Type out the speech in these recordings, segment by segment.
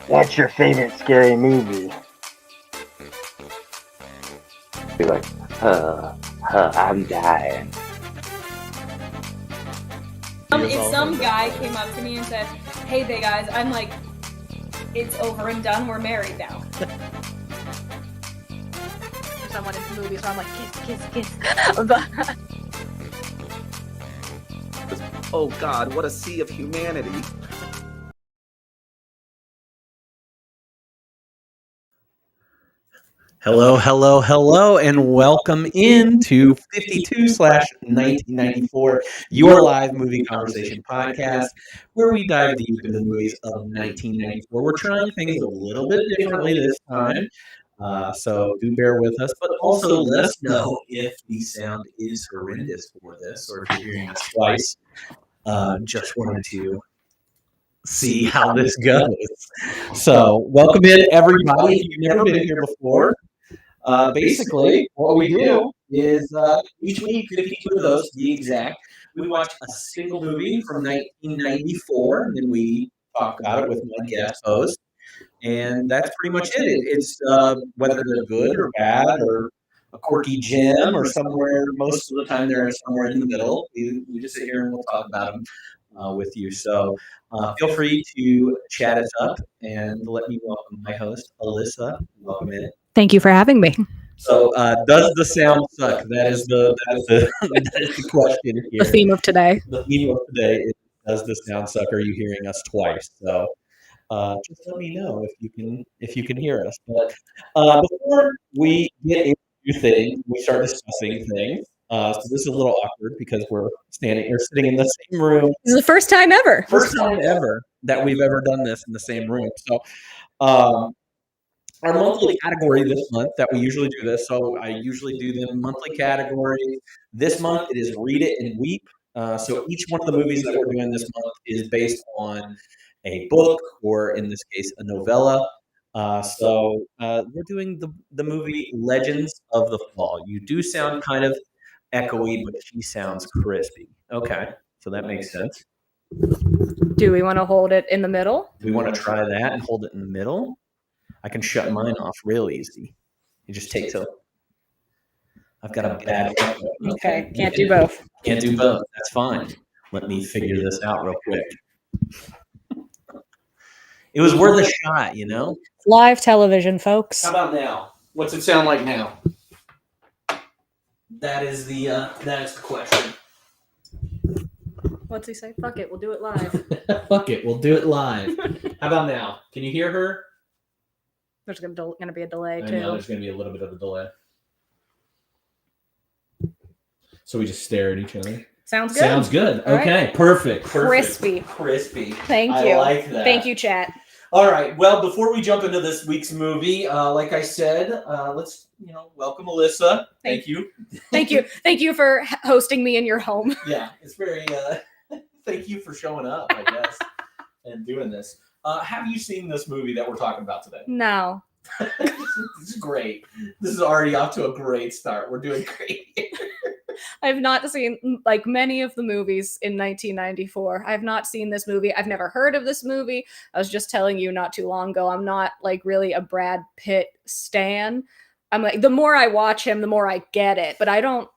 What's your favorite scary movie? Be like, I'm dying. If some guy came up to me and said, "Hey, they guys," I'm like, "It's over and done. We're married now." Someone in the movie, so I'm like, kiss. But Oh God, what a sea of humanity. Hello, and welcome into 52/1994, your live movie conversation podcast, where we dive deep into the movies of 1994. We're trying things a little bit differently this time, so do bear with us, but also let us know if the sound is horrendous for this, or if you're hearing us twice. Just wanted to see how this goes. So, welcome in, everybody. If you've never been here before, basically, what we do is each week, 52 of those to be exact, we watch a single movie from 1994, and then we talk about it with my guest host. And that's pretty much it. It's whether they're good or bad or a quirky gem or somewhere, most of the time they're somewhere in the middle. We just sit here and we'll talk about them with you. So feel free to chat us up and let me welcome my host, Alyssa. Welcome in. thank you for having me. So, does the sound suck? That is the question here. The theme of today. The theme of today is, does the sound suck? Are you hearing us twice? So, just let me know if you can hear us. But before we get into things, we start discussing things. So this is a little awkward because we're sitting in the same room. This is the first time ever. First time ever that we've ever done this in the same room. So, our monthly category this month that we usually do this. So I usually do the monthly category. This month it is Read It and Weep. So each one of the movies that we're doing this month is based on a book, or in this case, a novella. So we're doing the movie Legends of the Fall. You do sound kind of echoey, but she sounds crispy. Okay, so that makes sense. Do we want to hold it in the middle? We want to try that and hold it in the middle. I can shut mine off real easy. It just takes a. I've got a bad. Okay, can't do both. Can't do both. That's fine. Let me figure this out real quick. It was worth a shot, you know. Live television, folks. How about now? What's it sound like now? That is the question. What's he say? Fuck it, we'll do it live. Fuck it, we'll do it live. How about now? Can you hear her? There's going to be a delay, I too. know there's going to be a little bit of a delay. So we just stare at each other. Sounds good. Sounds good. All Okay, right. perfect. Crispy. Thank you. I like that. Thank you, chat. All right. Well, before we jump into this week's movie, like I said, let's welcome Alyssa. Thank you. Thank you. Thank you for hosting me in your home. Yeah, it's very. Thank you for showing up, I guess, and doing this. Have you seen this movie that we're talking about today? No. This is great. This is already off to a great start. We're doing great here. I've not seen like many of the movies in 1994. I've not seen this movie. I've never heard of this movie. I was just telling you not too long ago, I'm not like really a Brad Pitt stan. I'm like, the more I watch him, the more I get it. But I don't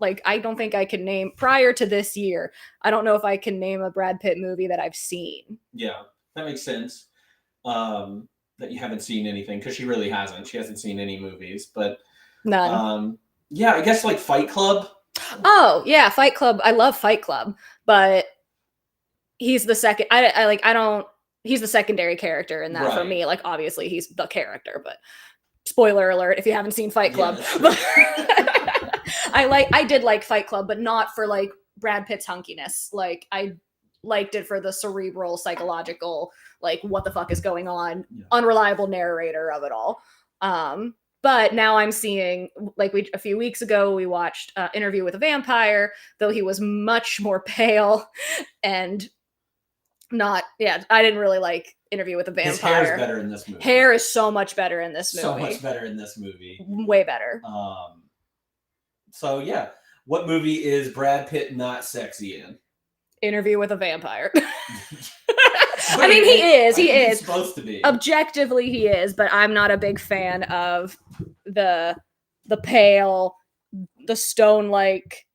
think I can name, prior to this year, I don't know if I can name a Brad Pitt movie that I've seen. Yeah, that makes sense. That you haven't seen anything, because she really hasn't. She hasn't seen any movies, but None. yeah, I guess like Fight Club. Oh yeah, Fight Club. I love Fight Club, but he's the second. He's the secondary character in that for Right. me. Like obviously he's the character, but spoiler alert if you haven't seen Fight Club. Yeah, But I did like Fight Club, but not for like Brad Pitt's hunkiness. Like I liked it for the cerebral, psychological, like what the fuck is going on, unreliable narrator of it all. But now I'm seeing, like a few weeks ago, we watched Interview with a Vampire, though he was much more pale and not, I didn't really like Interview with a Vampire. His hair is better in this movie. Hair is so much better in this movie. So much better in this movie. Way better. So yeah, what movie is Brad Pitt not sexy in? Interview with a Vampire. I mean, he is. He think he's is. supposed to be. Objectively, he is, but I'm not a big fan of the pale, the stone like.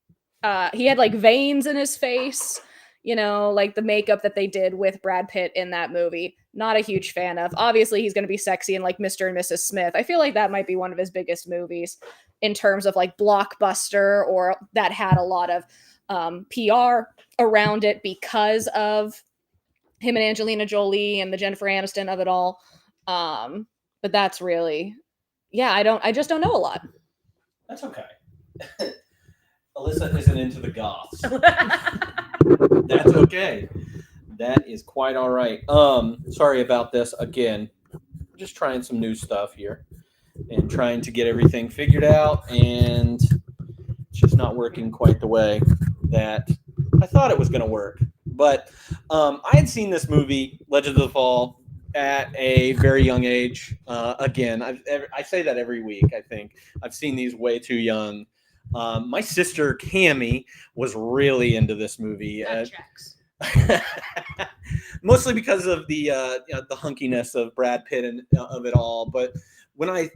He had like veins in his face, you know, like the makeup that they did with Brad Pitt in that movie. Not a huge fan of. Obviously, he's going to be sexy in like Mr. and Mrs. Smith. I feel like that might be one of his biggest movies in terms of like blockbuster, or that had a lot of PR around it because of him and Angelina Jolie and the Jennifer Aniston of it all. But that's really, yeah, I just don't know a lot. That's okay. Alyssa isn't into the goths. That's okay. That is quite all right. Sorry about this again. Just trying some new stuff here and trying to get everything figured out, and it's just not working quite the way that I thought it was going to work. But I had seen this movie, Legend of the Fall, at a very young age. Again, I say that every week, I think. I've seen these way too young. My sister, Cammie, was really into this movie. That checks. Mostly because of the hunkiness of Brad Pitt and of it all. But when I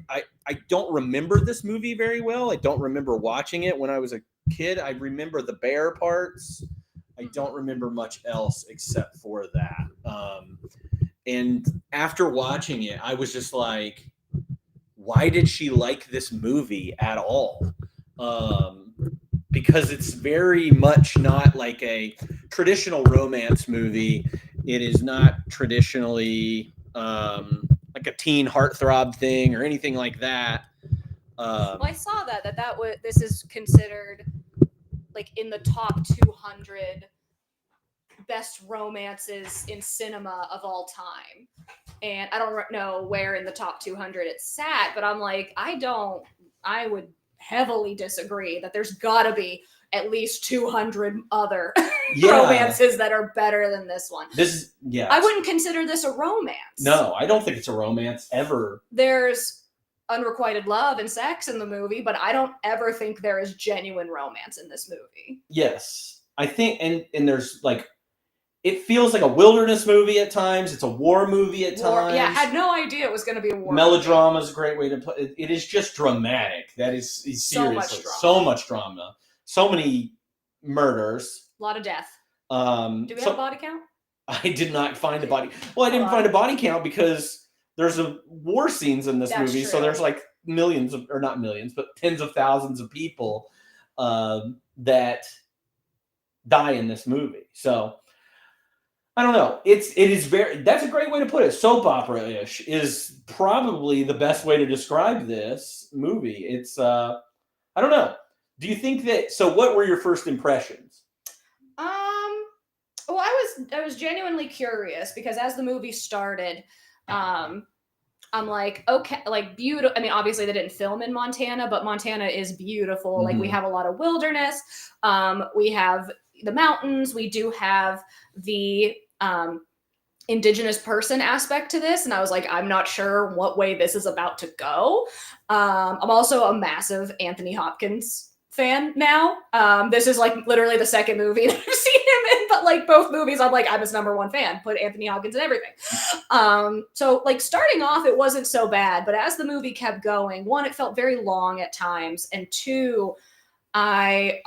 don't remember this movie very well. I don't remember watching it when I was a kid. I remember the bear parts. I don't remember much else except for that. And after watching it, I was just like, why did she like this movie at all? Because it's very much not like a traditional romance movie. It is not traditionally like a teen heartthrob thing or anything like that. Well, I saw that was, this is considered like in the top 200 best romances in cinema of all time. And I don't know where in the top 200 it sat, but I'm like, I would heavily disagree that there's gotta be at least 200 other romances that are better than this one. I wouldn't consider this a romance. No, I don't think it's a romance ever. There's unrequited love and sex in the movie, but I don't ever think there is genuine romance in this movie. Yes. I think, and there's like, it feels like a wilderness movie at times. It's a war movie at times. Yeah, I had no idea it was going to be a war Melodrama is a great way to put it. It is just dramatic. That is seriously so much drama. So many murders. A lot of death. Do we have a body count? I did not find a body. Well, I didn't find a body count because there's war scenes in this movie. True. So there's like millions of, or not millions, but tens of thousands of people that die in this movie. So I don't know. That's a great way to put it. Soap opera-ish is probably the best way to describe this movie. It's, I don't know. Do you think that, so what were your first impressions? Well, I was genuinely curious because as the movie started, I'm like, okay, like beautiful. I mean, obviously they didn't film in Montana, but Montana is beautiful. Mm-hmm. Like we have a lot of wilderness. We have the mountains. We do have the indigenous person aspect to this. And I was like, I'm not sure what way this is about to go. I'm also a massive Anthony Hopkins fan now. This is like literally the second movie that I've seen him in, but like both movies, I'm like, I'm his number one fan. Put Anthony Hopkins in everything. So like starting off, it wasn't so bad, but as the movie kept going, one, it felt very long at times, and two, I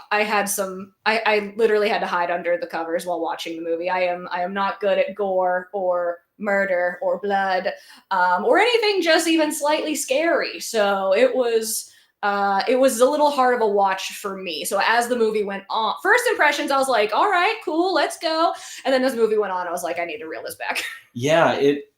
literally had to hide under the covers while watching the movie. I am not good at gore or murder or blood or anything just even slightly scary. So it was a little hard of a watch for me. So as the movie went on, first impressions, I was like, all right, cool, let's go. And then as the movie went on, I was like, I need to reel this back. Yeah, it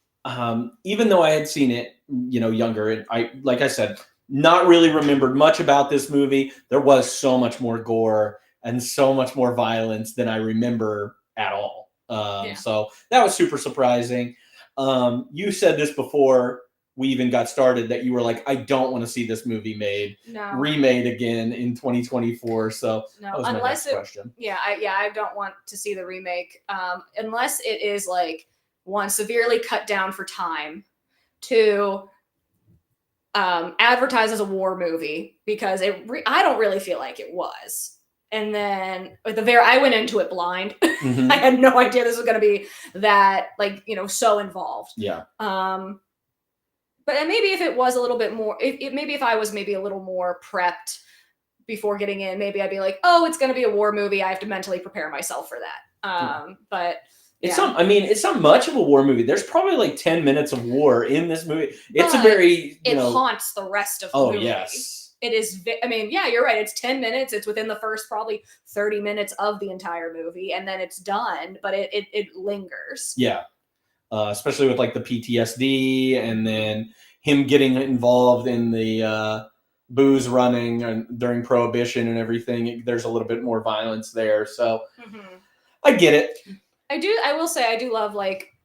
even though I had seen it, younger, and like I said, not really remembered much about this movie. There was so much more gore and so much more violence than I remember at all. So that was super surprising. You said this before we even got started that you were like, I don't want to see this movie remade again in 2024. So no, that was unless my next question. I don't want to see the remake unless it is like, one, severely cut down for time, two, advertised as a war movie, because I don't really feel like it was. And then at the very, I went into it blind. Mhm. I had no idea this was going to be that, like, you know, so involved. Yeah. But maybe if it was a little bit more, maybe if I was maybe a little more prepped before getting in, maybe I'd be like, oh, it's going to be a war movie. I have to mentally prepare myself for that. But It's yeah. not. I mean, it's not much of a war movie. There's probably like 10 minutes of war in this movie. It's a But very, it haunts the rest of the Oh movie. yes. It is. I mean, yeah, you're right. It's 10 minutes. It's within the first probably 30 minutes of the entire movie, and then it's done. But it lingers. Yeah. Especially with like the PTSD, and then him getting involved in the booze running and during Prohibition and everything. There's a little bit more violence there, so I get it. I will say I do love like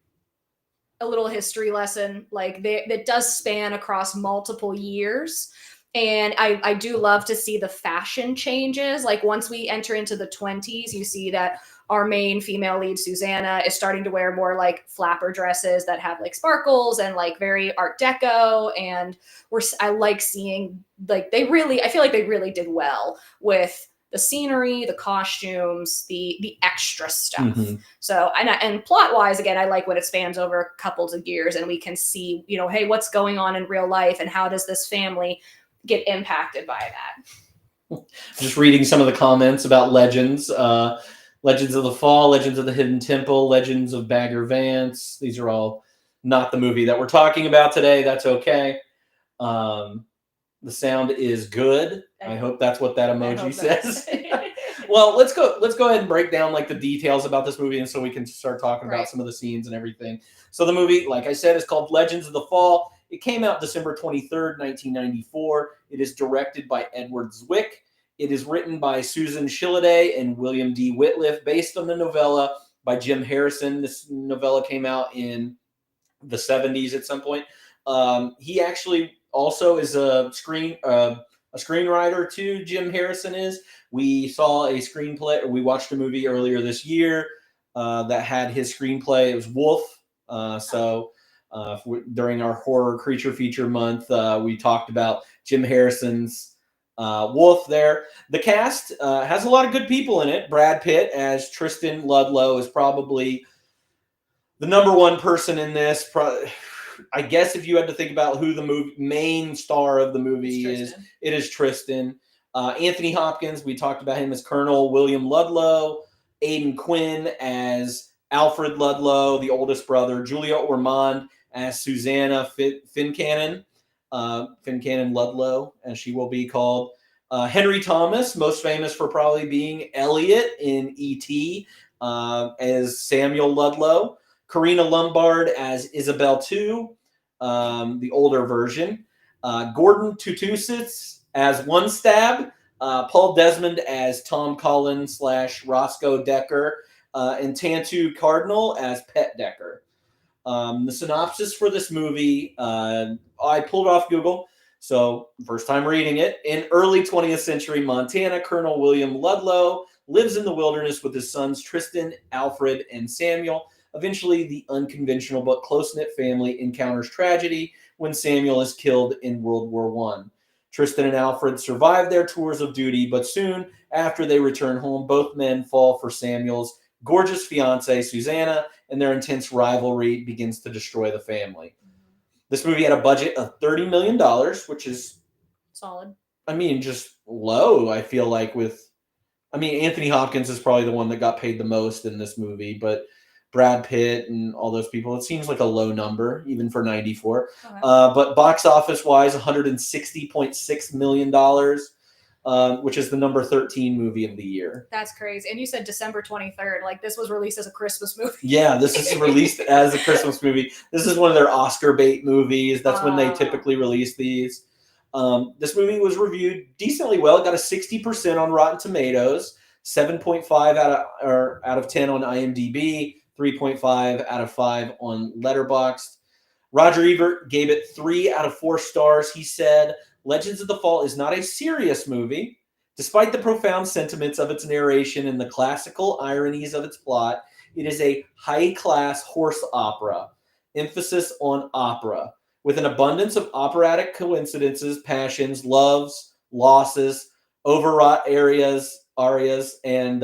a little history lesson. Like that does span across multiple years. And I do love to see the fashion changes. Like once we enter into the 20s, you see that our main female lead, Susanna, is starting to wear more like flapper dresses that have like sparkles and like very Art Deco. And I like seeing like I feel like they really did well with the scenery, the costumes, the extra stuff. So, and plot wise, again, I like when it spans over couples of years and we can see, you know, hey, what's going on in real life and how does this family get impacted by that? Just reading some of the comments about Legends. Legends of the Fall, Legends of the Hidden Temple, Legends of Bagger Vance. These are all not the movie that we're talking about today. That's okay. The sound is good. I hope that's what that emoji says. Well, let's go ahead and break down like the details about this movie, and so we can start talking about some of the scenes and everything. So the movie, like I said, is called Legends of the Fall. It came out December 23rd, 1994. It is directed by Edward Zwick. It is written by Susan Shilladay and William D. Whitliff, based on the novella by Jim Harrison. This novella came out in the 70s at some point. He actually also is a screenwriter too. Jim Harrison is. We saw a screenplay, or we watched a movie earlier this year that had his screenplay. It was Wolf. During our horror creature feature month, we talked about Jim Harrison's Wolf there. The cast has a lot of good people in it. Brad Pitt as Tristan Ludlow is probably the number one person in this. I guess if you had to think about who the main star of the movie is, it is Tristan. Anthony Hopkins, we talked about him as Colonel William Ludlow. Aidan Quinn as Alfred Ludlow, the oldest brother. Julia Ormond as Susanna Fincannon. Fincannon Ludlow, as she will be called. Henry Thomas, most famous for probably being Elliot in E.T., as Samuel Ludlow. Karina Lombard as Isabel II, the older version. Gordon Tutusitz as One Stab. Paul Desmond as Tom Cullen / Roscoe Decker. And Tantu Cardinal as Pet Decker. The synopsis for this movie, I pulled off Google, so first time reading it. In early 20th century Montana, Colonel William Ludlow lives in the wilderness with his sons Tristan, Alfred, and Samuel. Eventually, the unconventional but close-knit family encounters tragedy when Samuel is killed in World War I. Tristan and Alfred survive their tours of duty, but soon after they return home, both men fall for Samuel's gorgeous fiancée, Susanna, and their intense rivalry begins to destroy the family. This movie had a budget of $30 million, which is solid. I mean, just low, I feel like, Anthony Hopkins is probably the one that got paid the most in this movie, but Brad Pitt and all those people, it seems like a low number, even for 94. Okay. But box office-wise, $160.6 million, which is the number 13 movie of the year. That's crazy. And you said December 23rd. Like, this was released as a Christmas movie. Yeah, this is released as a Christmas movie. This is one of their Oscar bait movies. That's when they typically release these. This movie was reviewed decently well. It got a 60% on Rotten Tomatoes, 7.5 out of 10 on IMDb, 3.5 out of 5 on Letterboxd. Roger Ebert gave it 3 out of 4 stars. He said, Legends of the Fall is not a serious movie. Despite the profound sentiments of its narration and the classical ironies of its plot, it is a high-class horse opera, emphasis on opera, with an abundance of operatic coincidences, passions, loves, losses, overwrought areas, arias and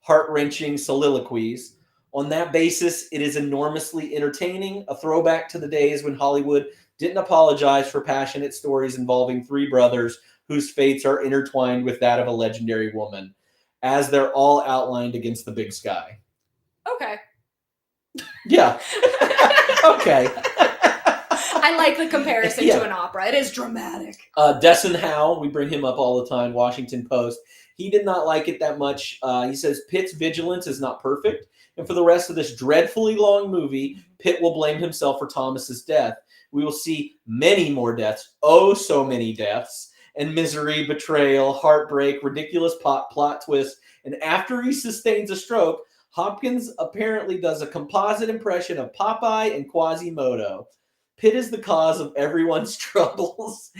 heart-wrenching soliloquies. On that basis, it is enormously entertaining, a throwback to the days when Hollywood didn't apologize for passionate stories involving three brothers whose fates are intertwined with that of a legendary woman, as they're all outlined against the big sky. Okay. Yeah. Okay. I like the comparison Yeah. to an opera. It is dramatic. Desson Howe, we bring him up all the time, Washington Post. He did not like it that much. He says Pitt's vigilance is not perfect, and for the rest of this dreadfully long movie, Pitt will blame himself for Thomas's death. We will see many more deaths, oh so many deaths, and misery, betrayal, heartbreak, ridiculous plot twist, and after he sustains a stroke, Hopkins apparently does a composite impression of Popeye and Quasimodo. Pitt is the cause of everyone's troubles.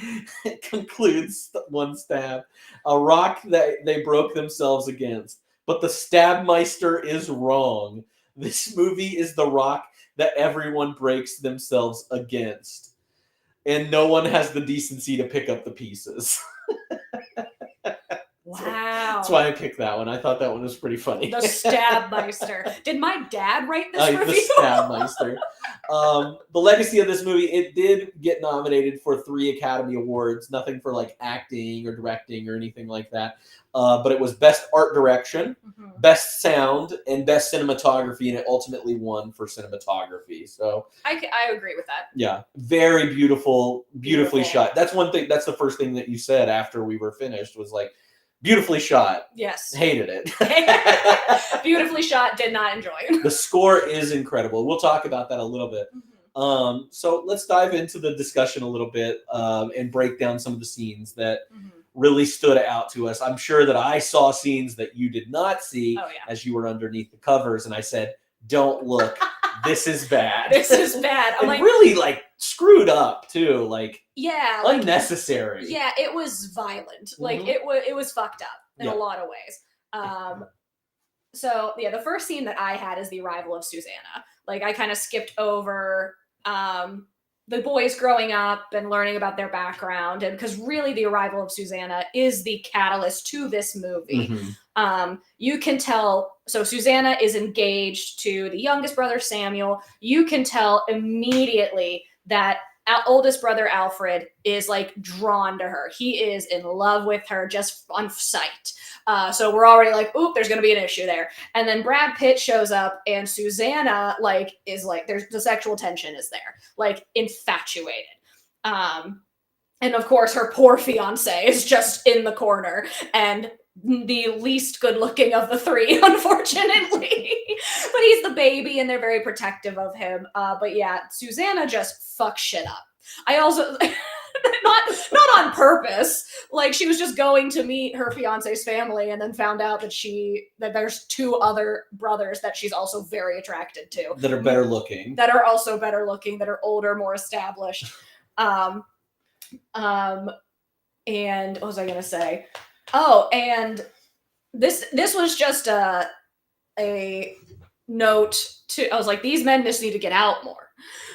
It concludes one stab. A rock that they broke themselves against. But the Stabmeister is wrong. This movie is the rock that everyone breaks themselves against. And no one has the decency to pick up the pieces. Wow. That's why I picked that one. I thought that one was pretty funny. The Stabmeister. Did my dad write this The review? Stabmeister. The legacy of this movie, it did get nominated for 3 Academy Awards. Nothing for like acting or directing or anything like that. But it was Best Art Direction, Best Sound, and Best Cinematography, and it ultimately won for cinematography. So I agree with that. yeah, very beautiful, beautifully Beautiful. shot. That's one thing. That's the first thing that you said after we were finished was like, beautifully shot. Yes. Hated it. Beautifully shot, did not enjoy. The score is incredible. We'll talk about that a little bit. So let's dive into the discussion a little bit and break down some of the scenes that really stood out to us. I'm sure that I saw scenes that you did not see as you were underneath the covers, and I said, don't look. This is bad. This is bad. I'm and like, really like screwed up too. Like yeah, like, unnecessary. yeah, it was violent. Like it was fucked up in a lot of ways. So yeah, the first scene that I had is the arrival of Susanna. Like I kind of skipped over the boys growing up and learning about their background, and because really the arrival of Susanna is the catalyst to this movie. You can tell, so Susanna is engaged to the youngest brother Samuel. You can tell immediately that oldest brother Alfred is like drawn to her. He is in love with her just on sight. So we're already like, oop, there's gonna be an issue there. And then Brad Pitt shows up, and Susanna like is like, there's the sexual tension is there, like infatuated. And of course her poor fiance is just in the corner and the least good looking of the three, unfortunately. But he's the baby and they're very protective of him. But yeah, Susanna just fucks shit up. I also not on purpose. Like she was just going to meet her fiance's family and then found out that there's 2 other brothers that she's also very attracted to. That are better looking. That are also better looking, that are older, more established. And what was I gonna say? Oh, and this was just a note to, I was like, these men just need to get out more.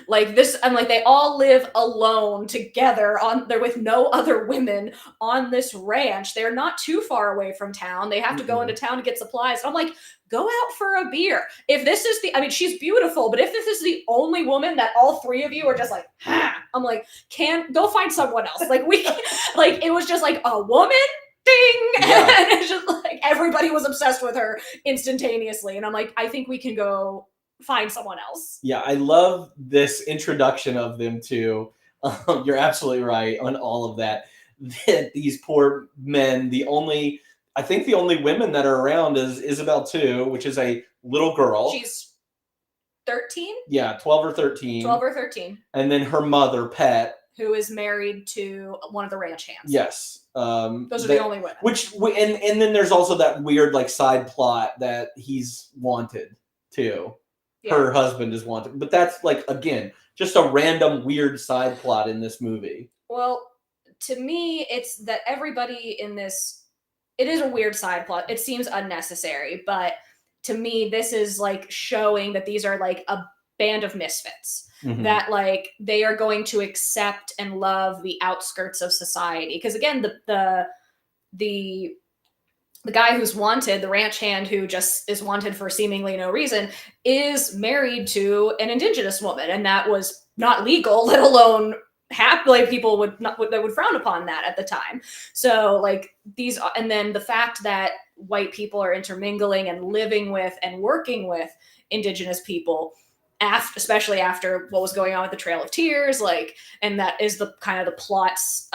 Like this, I'm like, they all live alone together they're with no other women on this ranch. They're not too far away from town. They have to go into town to get supplies. I'm like, go out for a beer. If this is she's beautiful, but if this is the only woman that all 3 of you are just like, I'm like, go find someone else. Like we, like, it was just like a woman. Ding! Yeah. And it's just like everybody was obsessed with her instantaneoly. And I'm like, I think we can go find someone else. Yeah, I love this introduction of them too. You're absolutely right on all of that. These poor men, I think the only women that are around is Isabel too, which is a little girl. She's 13? Yeah, 12 or 13. 12 or 13. And then her mother, Pet. Who is married to one of the ranch hands. Yes. Those are the only women. And then there's also that weird like side plot that he's wanted too. Yeah. Her husband is wanted. But that's like, again, just a random weird side plot in this movie. Well, to me, it's that everybody in this, it is a weird side plot. It seems unnecessary, but to me, this is like showing that these are like a band of misfits. That like they are going to accept and love the outskirts of society. Because again, the the guy who's wanted, the ranch hand who just is wanted for seemingly no reason, is married to an indigenous woman, and that was not legal, let alone like people would not that would frown upon that at the time. So like these, and then the fact that white people are intermingling and living with and working with indigenous people especially after what was going on with the Trail of Tears, like, and that is the kind of the plot's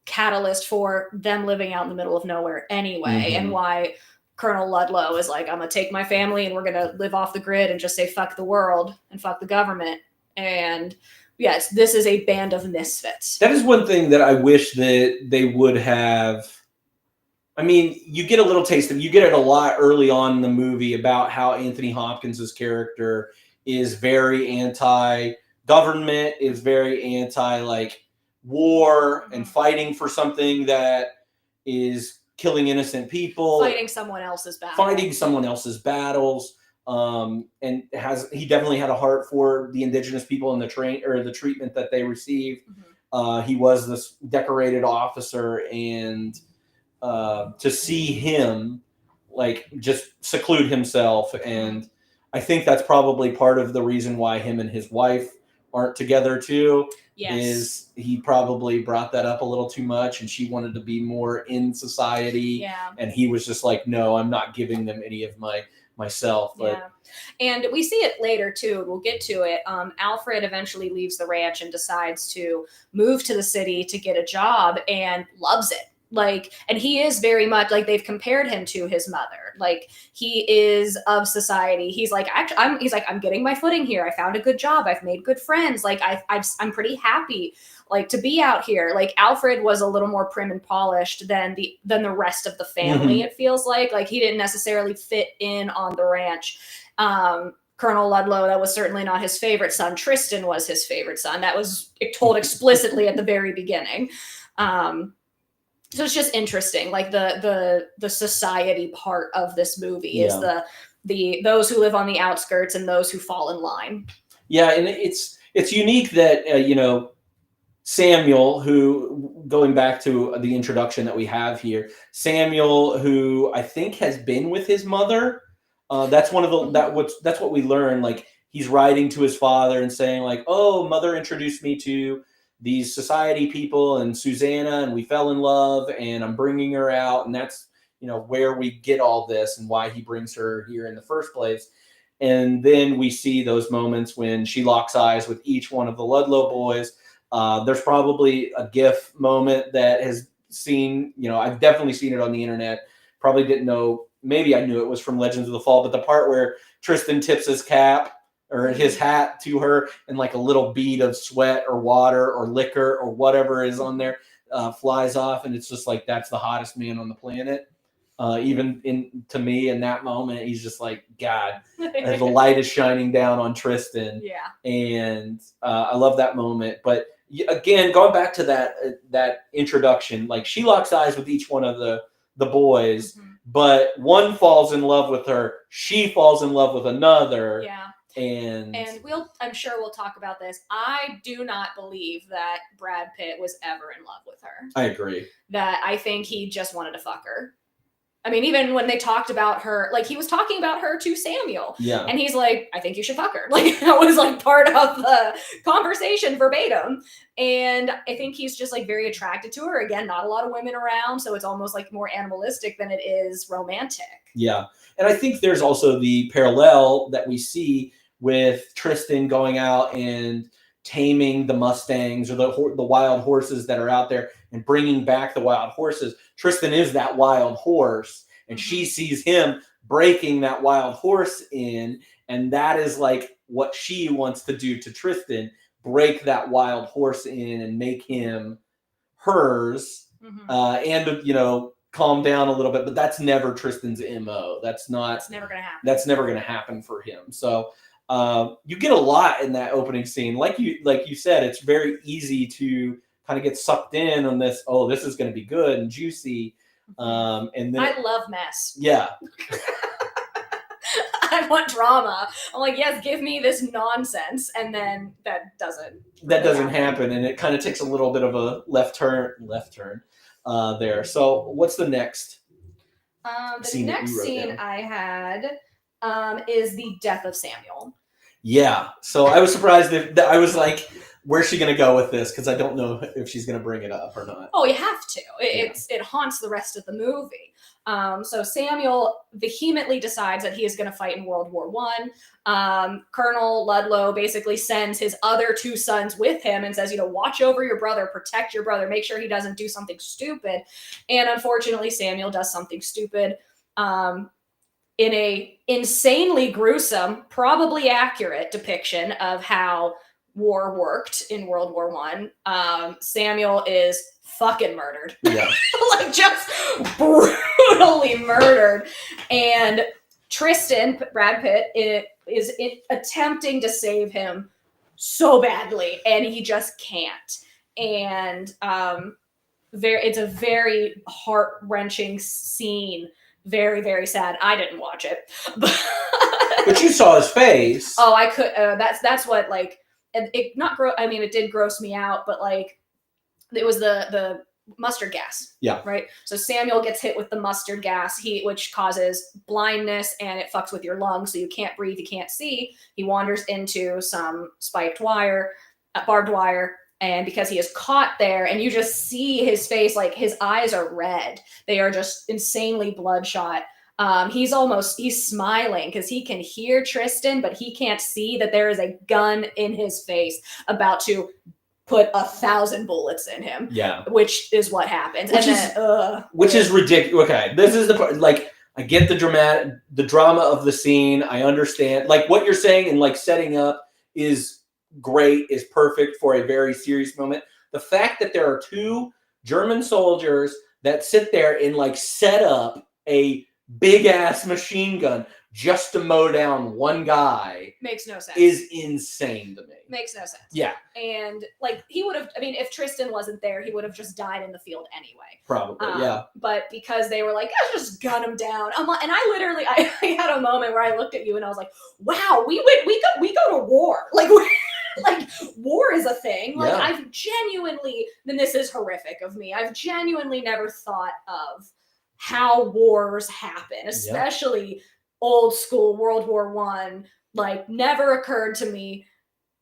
catalyst for them living out in the middle of nowhere anyway, and why Colonel Ludlow is like, I'm gonna take my family and we're gonna live off the grid and just say fuck the world and fuck the government. And yes, this is a band of misfits. That is one thing that I wish that they would have. I mean, you get a little taste of, you get it a lot early on in the movie about how Anthony Hopkins' character is very anti-government, is very anti like war and fighting for something that is killing innocent people, fighting someone else's battles. And he definitely had a heart for the indigenous people and the treatment that they received. He was this decorated officer, and to see him like just seclude himself, and I think that's probably part of the reason why him and his wife aren't together too. Yes. Is he probably brought that up a little too much, and she wanted to be more in society, and he was just like, no, I'm not giving them any of myself. But and we see it later too, we'll get to it. Alfred eventually leaves the ranch and decides to move to the city to get a job, and loves it. Like, and he is very much like, they've compared him to his mother. Like, he is of society. He's like, I'm getting my footing here. I found a good job. I've made good friends. Like, I'm pretty happy, like, to be out here. Like, Alfred was a little more prim and polished than the rest of the family. It feels like he didn't necessarily fit in on the ranch. Colonel Ludlow, that was certainly not his favorite son. Tristan was his favorite son. That was told explicitly at the very beginning. So it's just interesting, like the society part of this movie is the those who live on the outskirts and those who fall in line. Yeah, and it's unique that Samuel, who, going back to the introduction that we have here, Samuel, who I think has been with his mother. That's one of the that's what we learn. Like, he's writing to his father and saying like, "Oh, mother introduced me to these society people and Susanna, and we fell in love, and I'm bringing her out." And that's, where we get all this and why he brings her here in the first place. And then we see those moments when she locks eyes with each one of the Ludlow boys. There's probably a GIF moment that has seen, I've definitely seen it on the internet. Probably didn't know, maybe I knew it was from Legends of the Fall, but the part where Tristan tips his cap or his hat to her, and like a little bead of sweat or water or liquor or whatever is on there flies off, and it's just like, that's the hottest man on the planet. Even to me in that moment, he's just like, God, as the light is shining down on Tristan. And I love that moment. But again, going back to that introduction, like, she locks eyes with each one of the boys, but one falls in love with her. She falls in love with another. And I'm sure we'll talk about this. I do not believe that Brad Pitt was ever in love with her. I agree. That I think he just wanted to fuck her. I mean, even when they talked about her, like, he was talking about her to Samuel. And he's like, I think you should fuck her. Like, that was like part of the conversation verbatim. And I think he's just like very attracted to her. Again, not a lot of women around, so it's almost like more animalistic than it is romantic. Yeah. And I think there's also the parallel that we see with Tristan going out and taming the Mustangs or the wild horses that are out there and bringing back the wild horses. Tristan is that wild horse, and she sees him breaking that wild horse in, and that is like what she wants to do to Tristan, break that wild horse in and make him hers, and calm down a little bit. But that's never Tristan's MO. That's never gonna happen. That's never gonna happen for him. So you get a lot in that opening scene. Like you said, it's very easy to kind of get sucked in on this. Oh, this is going to be good and juicy. And then I love mess. Yeah. I want drama. I'm like, yes, give me this nonsense. And then that doesn't happen. And it kind of takes a little bit of a left turn there. So what's the next? The scene that you next wrote scene down. I had is the death of Samuel. Yeah. So I was surprised that I was like, where's she going to go with this? Because I don't know if she's going to bring it up or not. Oh, you have to. It haunts the rest of the movie. So Samuel vehemently decides that he is going to fight in World War I. Colonel Ludlow basically sends his other 2 sons with him and says, watch over your brother, protect your brother, make sure he doesn't do something stupid. And unfortunately, Samuel does something stupid. In a insanely gruesome, probably accurate depiction of how war worked in World War I, Samuel is fucking murdered. Yeah. Like, just brutally murdered. And Tristan, Brad Pitt, is attempting to save him so badly, and he just can't. And it's a very heart-wrenching scene. Very, very sad. I didn't watch it. But you saw his face. Oh, I could. That's what, like, it did gross me out, but like, it was the mustard gas. Yeah. Right. So Samuel gets hit with the mustard gas, which causes blindness, and it fucks with your lungs, so you can't breathe, you can't see. He wanders into some spiked wire, barbed wire. And because he is caught there, and you just see his face, like, his eyes are red. They are just insanely bloodshot. He's smiling because he can hear Tristan, but he can't see that there is a gun in his face about to put 1,000 bullets in him. Yeah. Which is what happens. Which is ridiculous. Okay, this is the part, like, I get the drama of the scene. I understand. Like, what you're saying and, like, setting up is great, is perfect for a very serious moment. The fact that there are 2 German soldiers that sit there and, like, set up a big ass machine gun just to mow down one guy makes no sense. Is insane to me. Makes no sense. Yeah. And, like, he would have, if Tristan wasn't there, he would have just died in the field anyway. Probably, yeah. But because they were like, just gun him down. And I had a moment where I looked at you and I was like, wow, we go to war. Like, like, war is a thing. Like, yeah. I've genuinely, and this is horrific of me, I've genuinely never thought of how wars happen, especially old school World War I. Like, never occurred to me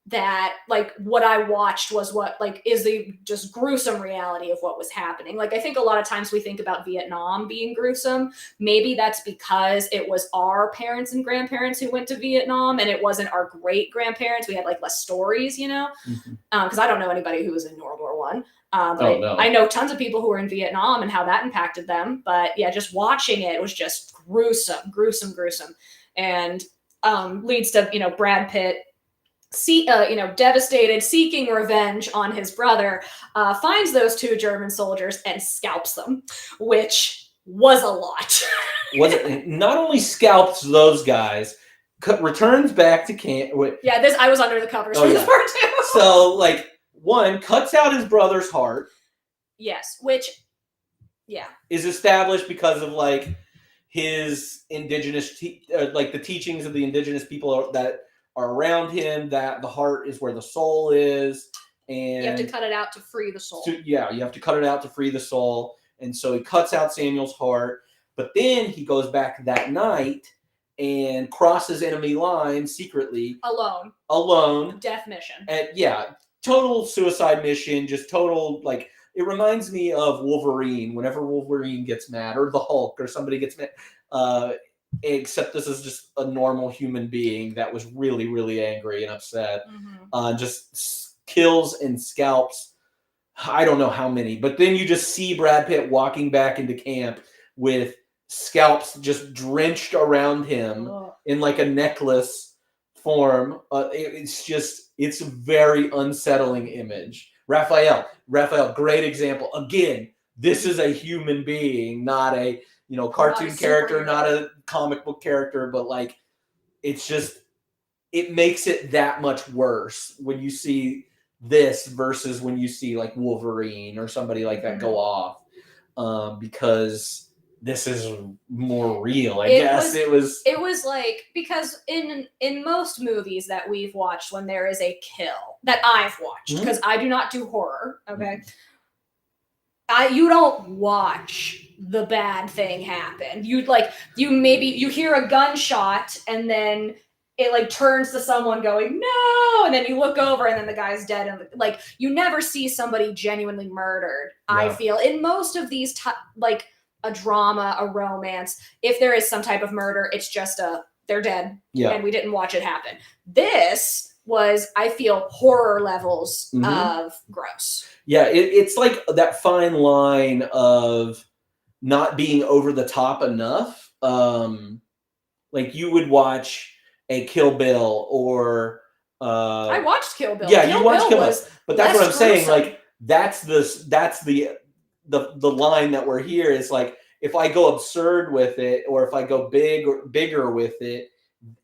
that, like, what I watched was what, like, is the just gruesome reality of what was happening. Like, I think a lot of times we think about Vietnam being gruesome. Maybe that's because it was our parents and grandparents who went to Vietnam, and it wasn't our great grandparents. We had, like, less stories, because I don't know anybody who was in World War I. No. I know tons of people who were in Vietnam and how that impacted them. But yeah, just watching it was just gruesome. And leads to, Brad Pitt, devastated, seeking revenge on his brother, finds those 2 German soldiers and scalps them, which was a lot. Not only scalps those guys, returns back to camp. Yeah, I was under the covers for this part too. So, like, 1, cuts out his brother's heart. Yes, which, yeah, is established because of, like, his indigenous, like, the teachings of the indigenous people that are around him, that the heart is where the soul is, and you have to cut it out to free the soul. You have to cut it out to free the soul, and so he cuts out Samuel's heart, but then he goes back that night and crosses enemy lines secretly. Alone. Death mission. And total suicide mission, just total, like, it reminds me of Wolverine, whenever Wolverine gets mad, or the Hulk, or somebody gets mad, except this is just a normal human being that was really, really angry and upset. Just kills and scalps, I don't know how many, but then you just see Brad Pitt walking back into camp with scalps just drenched around him in, like, a necklace form. It's a very unsettling image. Raphael, great example. Again, this is a human being, not a cartoon character, not a comic book character, but, like, it's just, it makes it that much worse when you see this versus when you see, like, Wolverine or somebody like that go off, because this is more real. I guess it was like, because in most movies that we've watched, when there is a kill that I've watched, because I do not do horror, okay, you don't watch the bad thing happen. You hear a gunshot and then it like turns to someone going no, and then you look over and then the guy's dead, and like you never see somebody genuinely murdered. Yeah. I feel in most of these like a drama, a romance, if there is some type of murder, it's just they're dead and we didn't watch it happen. This was, I feel, horror levels of gross. Yeah, it's like that fine line of not being over the top enough. Like you would watch a Kill Bill or I watched Kill Bill. Yeah, you watched Kill Bill, but that's what I'm saying. gruesome. Like that's the line that we're here is like if I go absurd with it or if I go bigger with it,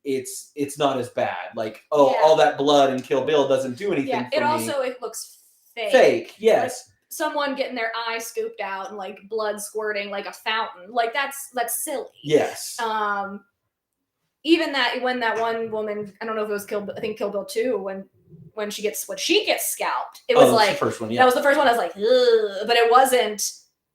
it's not as bad. Like all that blood in Kill Bill doesn't do anything. Yeah, for me. It looks fake. Fake, yes. Like someone getting their eye scooped out and like blood squirting like a fountain. Like that's silly. Yes. Even that when that one woman, I don't know if it was Kill Bill 2 when she gets scalped. It was like the first one. Yeah, that was the first one. I was like, ugh, but it wasn't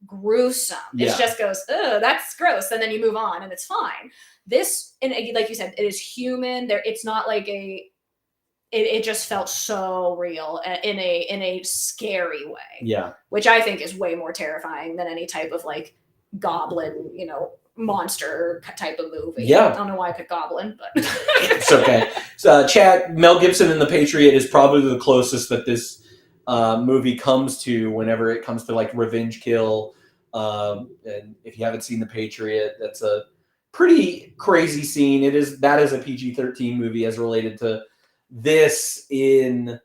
gruesome. Yeah. It just goes, ugh, that's gross, and then you move on and it's fine. This, and like you said, it is human. It's not like it just felt so real in a scary way. Yeah, which I think is way more terrifying than any type of like goblin, monster type of movie. Yeah. I don't know why I picked Goblin, but it's okay. So, Chad, Mel Gibson in The Patriot is probably the closest that this movie comes to whenever it comes to like revenge kill. And if you haven't seen The Patriot, that's a pretty crazy scene. That is a PG-13 movie as related to this in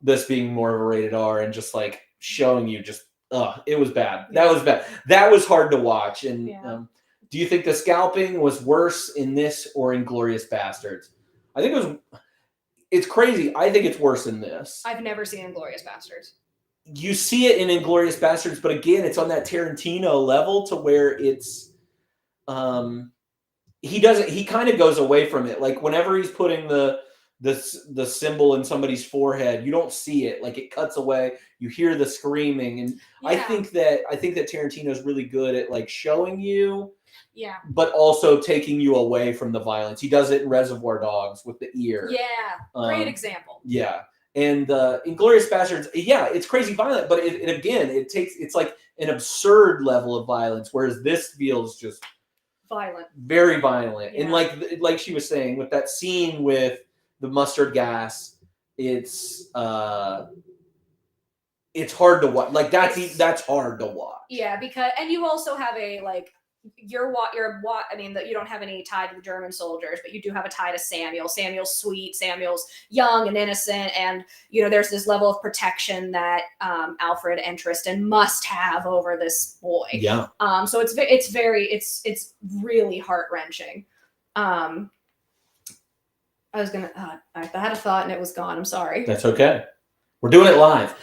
this being more of a rated R and just like showing you just it was bad. That was bad. That was hard to watch. And do you think the scalping was worse in this or in Glorious Bastards? I think it's crazy. I think it's worse in this. I've never seen Inglourious Bastards. You see it in Inglourious Bastards, but again, it's on that Tarantino level to where it's he kind of goes away from it. Like whenever he's putting the symbol in somebody's forehead, you don't see it. Like it cuts away. You hear the screaming, and I think that Tarantino is really good at like showing you, but also taking you away from the violence. He does it in Reservoir Dogs with the ear. Yeah, great example. Yeah, and Inglourious Bastards, it's crazy violent, but it's like an absurd level of violence, whereas this feels just violent, very violent, and like she was saying with that scene with the mustard gas, it's hard to watch. Like that's hard to watch. Yeah, because you also have a like I mean that you don't have any tie to the German soldiers, but you do have a tie to Samuel. Samuel's sweet, Samuel's young and innocent, and there's this level of protection that Alfred and Tristan must have over this boy. Yeah. So it's really heart-wrenching. I was gonna. I had a thought and it was gone. I'm sorry. That's okay. We're doing it live.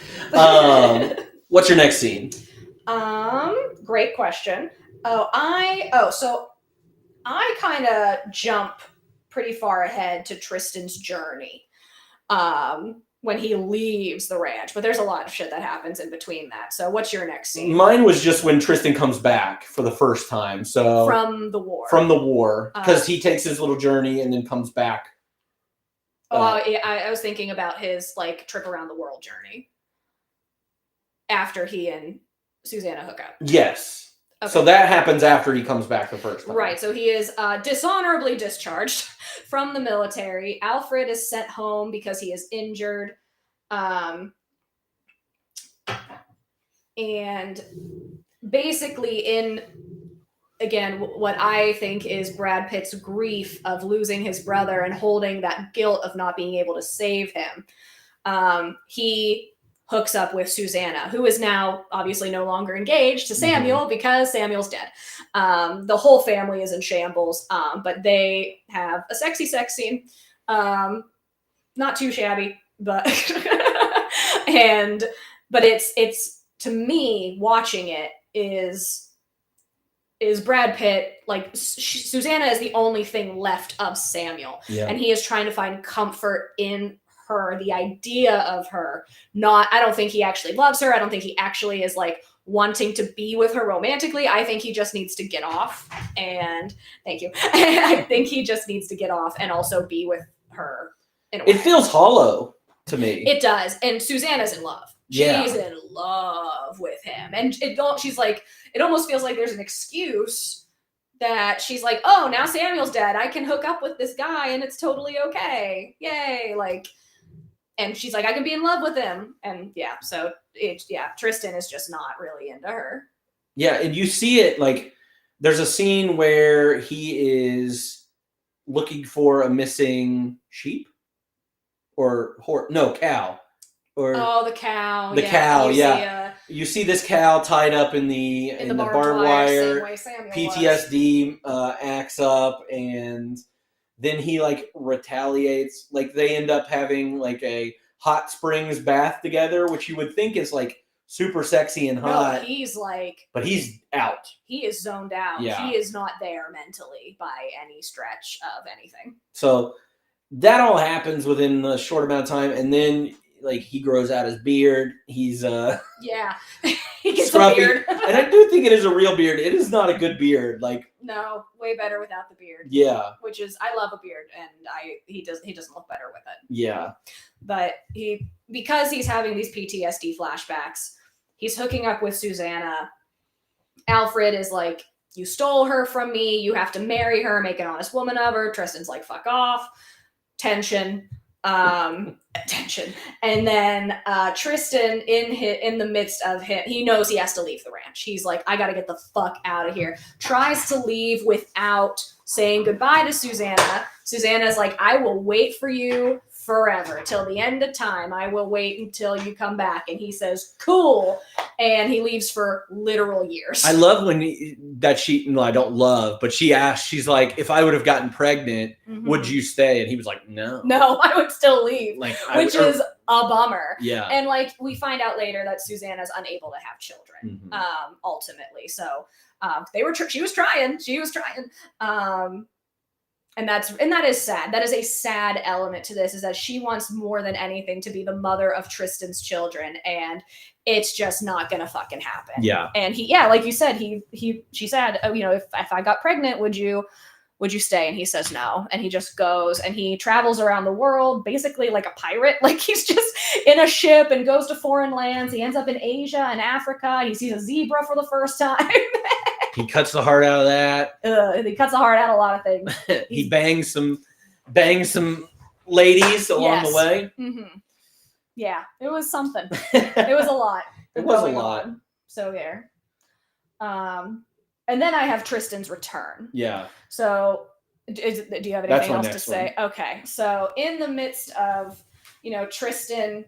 What's your next scene? Great question. So I kind of jump pretty far ahead to Tristan's journey. When he leaves the ranch, but there's a lot of shit that happens in between that. So what's your next scene? Mine was just when Tristan comes back for the first time. So from the war, because he takes his little journey and then comes back. I was thinking about his like trip around the world journey after he and Susanna hook up. Yes. Okay. So that happens after he comes back the first time. Right. So he is dishonorably discharged from the military. Alfred is sent home because he is injured. And basically again, what I think is Brad Pitt's grief of losing his brother and holding that guilt of not being able to save him. He hooks up with Susanna, who is now obviously no longer engaged to Samuel because Samuel's dead. The whole family is in shambles, but they have a sexy sex scene. Not too shabby, but but it's to me watching it is Brad Pitt, like Susanna is the only thing left of Samuel, and he is trying to find comfort in her, the idea of her. I don't think he actually loves her. I don't think he actually is like wanting to be with her romantically. I think he just needs to get off. And thank you. I think he just needs to get off and also be with her. In a way. It feels hollow to me. It does. And Susanna's in love. Yeah. She's in love with him. And she's like, it almost feels like there's an excuse that she's like, oh, now Samuel's dead. I can hook up with this guy and it's totally okay. Yay. Like, and she's like, I can be in love with him. And yeah, so Tristan is just not really into her. Yeah, and you see it like there's a scene where he is looking for a missing sheep or cow. Or the cow. The cow, yeah. You see this cow tied up in the barbed wire. PTSD acts up, and then he like retaliates. Like they end up having like a hot springs bath together, which you would think is like super sexy and hot. No, he's like, but he's out. He is zoned out. Yeah. He is not there mentally by any stretch of anything. So that all happens within a short amount of time, and then like he grows out his beard. He's yeah, he gets scruffy. a beard, and I do think it is a real beard. It is not a good beard. Like no, way better without the beard. Yeah, which is I love a beard, and he doesn't look better with it. Yeah, but because he's having these PTSD flashbacks, he's hooking up with Susanna. Alfred is like, you stole her from me. You have to marry her, make an honest woman of her. Tristan's like, fuck off. Tension. And then Tristan in the midst of him, he knows he has to leave the ranch. He's like, I gotta get the fuck out of here. Tries to leave without saying goodbye to Susanna. Susanna's like, I will wait for you forever till the end of time. I will wait until you come back. And he says, cool. And he leaves for literal years. I love when I don't love, but she asked, she's like, if I would have gotten pregnant, would you stay? And he was like, no. No, I would still leave. Like, which is a bummer. Yeah. And like we find out later that Susanna's unable to have children, ultimately. So she was trying. And that is sad. That is a sad element to this, is that she wants more than anything to be the mother of Tristan's children, and it's just not gonna fucking happen. Yeah. And like you said, she said, oh, if I got pregnant, would you stay? And he says no. And he just goes and he travels around the world, basically like a pirate. Like he's just in a ship and goes to foreign lands. He ends up in Asia and Africa. He sees a zebra for the first time. He cuts the heart out of that. He cuts the heart out of a lot of things. He bangs some ladies along the way. Mm-hmm. Yeah, it was something. It was a lot. It was a lot. So there. And then I have Tristan's return. Yeah. So do you have anything else to say? One. Okay. So in the midst of, Tristan,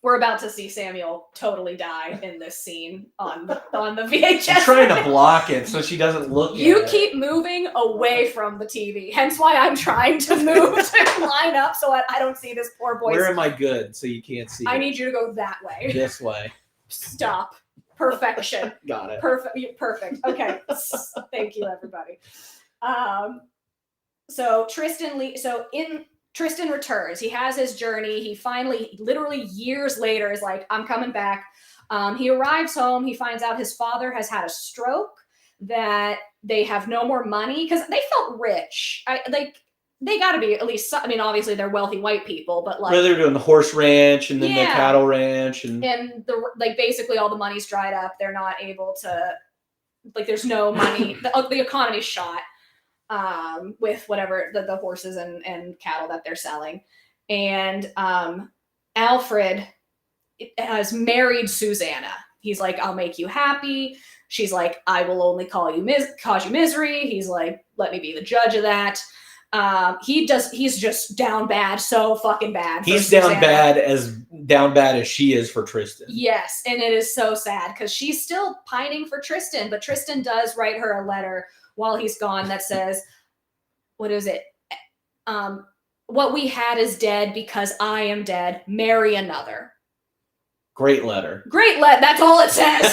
we're about to see Samuel totally die in this scene on the VHS. I'm trying to block it so she doesn't look You keep moving away from the TV. Hence why I'm trying to move to line up so I don't see this poor boy. Where am I good so you can't see I need you to go that way. This way. Stop. Perfection. Got it. Perfect. Okay. Thank you, everybody. So Tristan returns. He has his journey. He finally, literally years later, is like, I'm coming back. He arrives home. He finds out his father has had a stroke, that they have no more money because they felt rich. They got to be at least. Obviously they're wealthy white people, but like they're doing the horse ranch and then the cattle ranch and basically all the money's dried up. They're not able to. There's no money. The economy's shot. With whatever the horses and cattle that they're selling. And Alfred has married Susanna. He's like, I'll make you happy. She's like, I will only cause you misery. He's like, let me be the judge of that. He's just down bad, so fucking bad. He's down bad as she is for Tristan. Yes, and it is so sad because she's still pining for Tristan, but Tristan does write her a letter while he's gone that says, what is it? What we had is dead because I am dead. Marry another. Great letter. That's all it says.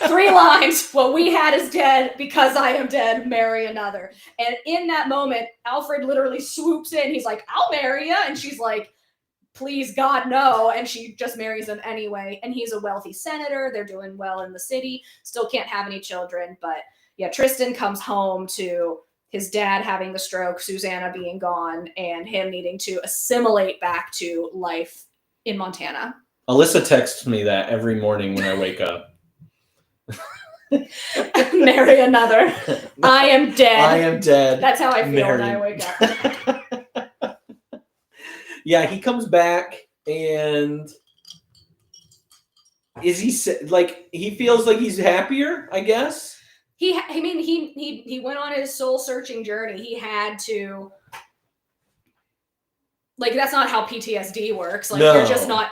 3 lines. What we had is dead because I am dead. Marry another. And in that moment, Alfred literally swoops in. He's like, I'll marry you. And she's like, please God, no. And she just marries him anyway. And he's a wealthy senator. They're doing well in the city. Still can't have any children. But yeah, Tristan comes home to his dad having the stroke, Susanna being gone, and him needing to assimilate back to life in Montana. Alyssa texts me that every morning when I wake up. Marry another. I am dead. I am dead. That's how I feel when I Marry. wake up. Yeah, he comes back and is he like he feels like he's happier, I guess. He went on his soul searching journey. He had to, like, that's not how PTSD works. Like, you're just not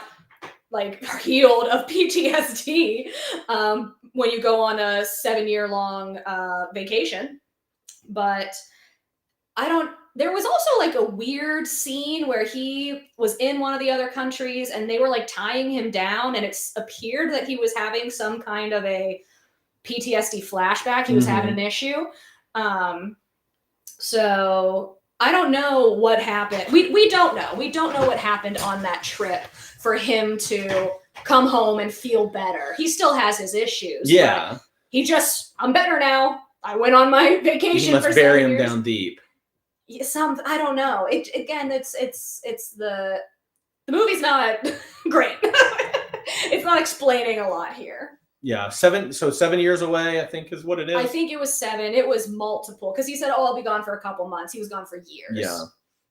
like healed of PTSD when you go on a 7-year-long vacation. But there was also like a weird scene where he was in one of the other countries and they were like tying him down, and it appeared that he was having some kind of a PTSD flashback. He was having an issue. So I don't know what happened. We don't know. We don't know what happened on that trip for him to come home and feel better. He still has his issues. Yeah. I'm better now. I went on my vacation. You must for bury 7 him years. down deep. Yeah, I don't know. The movie's not great. It's not explaining a lot here. Yeah, 7 years away, I think is what it is. I think it was 7. It was multiple because he said, "Oh, I'll be gone for a couple months." He was gone for years. Yeah.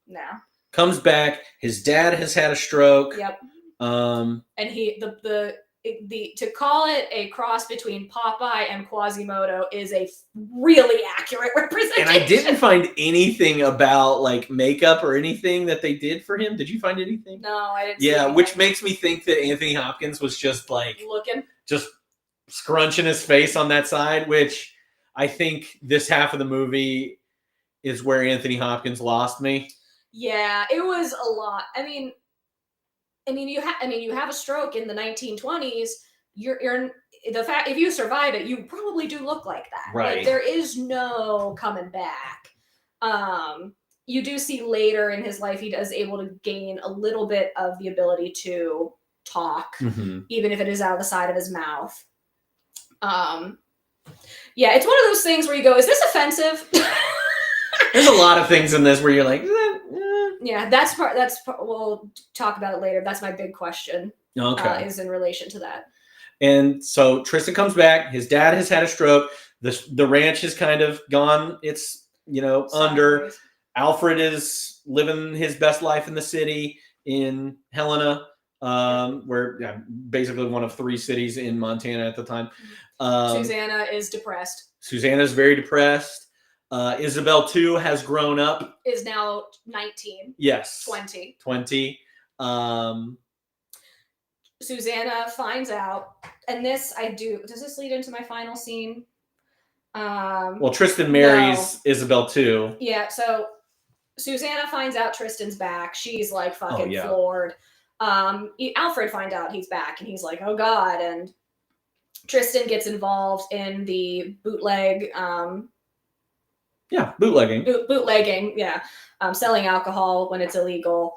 No. Comes back. His dad has had a stroke. Yep. And he to call it a cross between Popeye and Quasimodo is a really accurate representation. And I didn't find anything about like makeup or anything that they did for him. Did you find anything? No, I didn't. See Yeah, anything. which makes me think that Anthony Hopkins was just like looking. just scrunching his face on that side, which I think this half of the movie is where Anthony Hopkins lost me. Yeah, it was a lot. I mean, you have a stroke in the 1920s. If you survive it, you probably do look like that. Right. Like, there is no coming back. You do see later in his life he is able to gain a little bit of the ability to talk, even if it is out of the side of his mouth. Yeah, it's one of those things where you go, "Is this offensive?" There's a lot of things in this where you're like, Yeah, we'll talk about it later. That's my big question. okay. Is in relation to that. And so Tristan comes back. His dad has had a stroke. The ranch has kind of gone. It's under. Alfred is living his best life in the city in Helena, where basically one of 3 cities in Montana at the time. Susanna is depressed. Susanna's very depressed. Isabel too has grown up. Is now 19. Yes. 20. 20. Susanna finds out, and does this lead into my final scene? Well, Tristan marries Isabel too. Yeah, so Susanna finds out Tristan's back. She's like fucking yeah. floored. Alfred finds out he's back, and he's like, "Oh God!" And Tristan gets involved in the bootleg. Bootlegging. Bootlegging, yeah. Selling alcohol when it's illegal.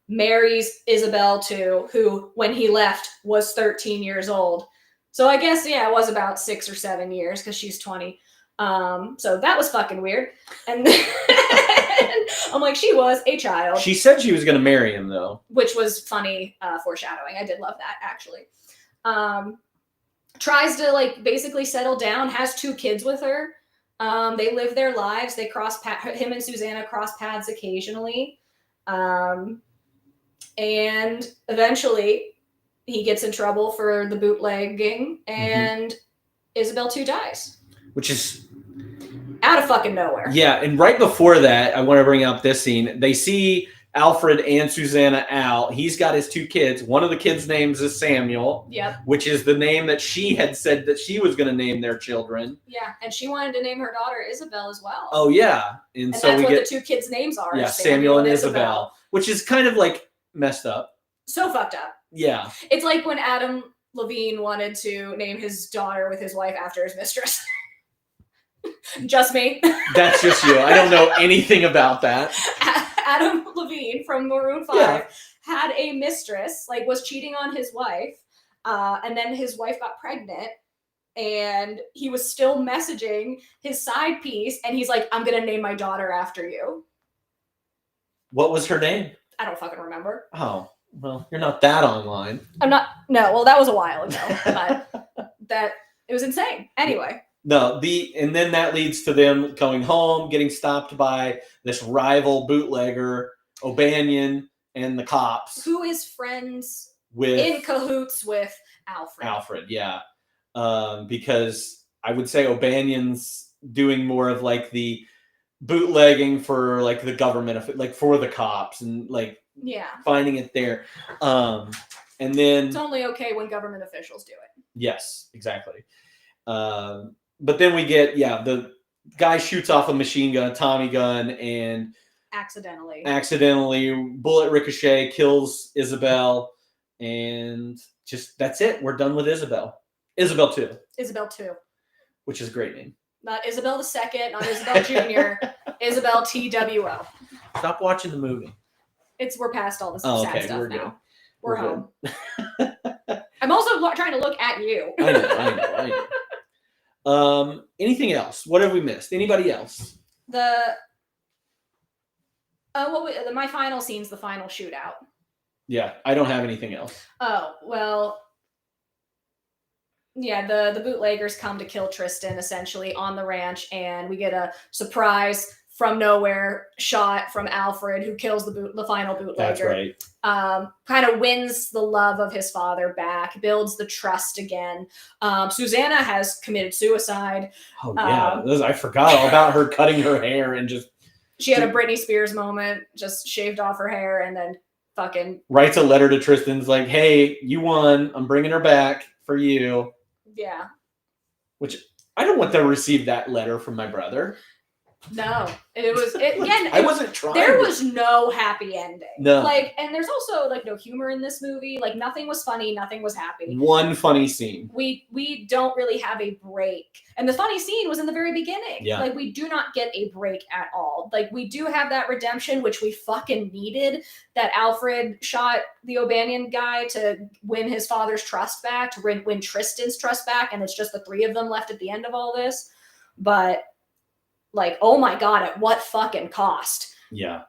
Marries Isabel too, who when he left was 13 years old. So I guess, it was about 6 or 7 years because she's 20. So that was fucking weird. And then I'm like, she was a child. She said she was going to marry him though. Which was funny foreshadowing. I did love that actually. Tries to basically settle down, has 2 kids with her. They live their lives. They him and Susanna cross paths occasionally. And eventually he gets in trouble for the bootlegging and Isabel too dies. Which is out of fucking nowhere. Yeah. And right before that, I want to bring up this scene. They see Alfred and Susanna out. He's got his 2 kids. One of the kids' names is Samuel. Yep. Which is the name that she had said that she was going to name their children. Yeah, and she wanted to name her daughter Isabel as well. Oh yeah, and so that's we what get the 2 kids' names are. Yeah, Samuel and Isabel, which is kind of messed up. So fucked up. Yeah, it's like when Adam Levine wanted to name his daughter with his wife after his mistress. Just me. That's just you. I don't know anything about that. Adam Levine from Maroon 5 Yeah. had a mistress, like was cheating on his wife, and then his wife got pregnant, and he was still messaging his side piece, and he's like, I'm gonna name my daughter after you. What was her name? I don't fucking remember. Oh, well, you're not that online. I'm not. No, well, that was a while ago, but it was insane. Anyway, No, and then that leads to them going home, getting stopped by this rival bootlegger, O'Banion, and the cops who is friends with in cahoots with Alfred? Alfred, yeah. Because I would say O'Banion's doing more of like the bootlegging for like the government, like for the cops, and like Yeah. finding it there. And then It's only okay when government officials do it. yes, exactly. But then we get the guy shoots off a machine gun, a Tommy gun, and Accidentally, bullet ricochet kills Isabel, and just that's it. We're done with Isabel. Isabel 2, Isabel 2. which is a great name. Not Isabel II, not Isabel Jr., Isabel TWO. Stop watching the movie. We're past all this Oh, sad okay, stuff we're now. good. We're We're home. I'm also trying to look at you. I know. Anything else? What have we missed? Anybody else? My final scene's the final shootout. Yeah, I don't have anything else. Oh, well, yeah, the bootleggers come to kill Tristan essentially on the ranch, and we get a surprise from nowhere shot from Alfred, who kills the final bootlegger. That's right. Kind of wins the love of his father back, builds the trust again. Susanna has committed suicide. Oh yeah, I forgot all about her cutting her hair and just She had a Britney Spears moment, just shaved off her hair and then fucking writes a letter to Tristan's like, "Hey, you won. I'm bringing her back for you." yeah. Which I don't want to receive that letter from my brother. No, again. I wasn't trying. There was no happy ending. No. And there's also no humor in this movie. Like nothing was funny, nothing was happy. One funny scene. We don't really have a break. And the funny scene was in the very beginning. Yeah. We do not get a break at all. We do have that redemption, which we fucking needed, that Alfred shot the O'Banion guy to win his father's trust back, to win Tristan's trust back, and it's just the three of them left at the end of all this. But oh my God, at what fucking cost? Yeah.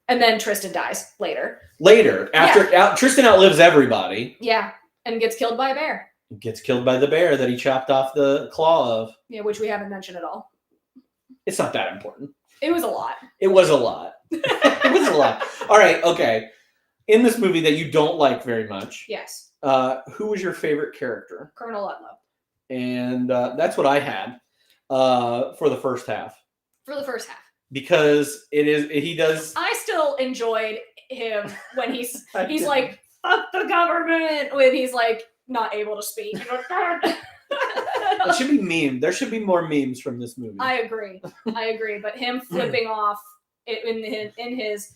And then Tristan dies later. After Tristan outlives everybody. Yeah. And gets killed by a bear. Gets killed by the bear that he chopped off the claw of. Yeah, which we haven't mentioned at all. It's not that important. It was a lot. It was a lot. It was a lot. All right, okay. In this movie that you don't like very much, Yes. who was your favorite character? Colonel Ludlow. And that's what I had for the first half. For the first half. Because he does. I still enjoyed him when he's did. like, fuck the government, when he's not able to speak. It should be meme. There should be more memes from this movie. I agree. But him flipping off in his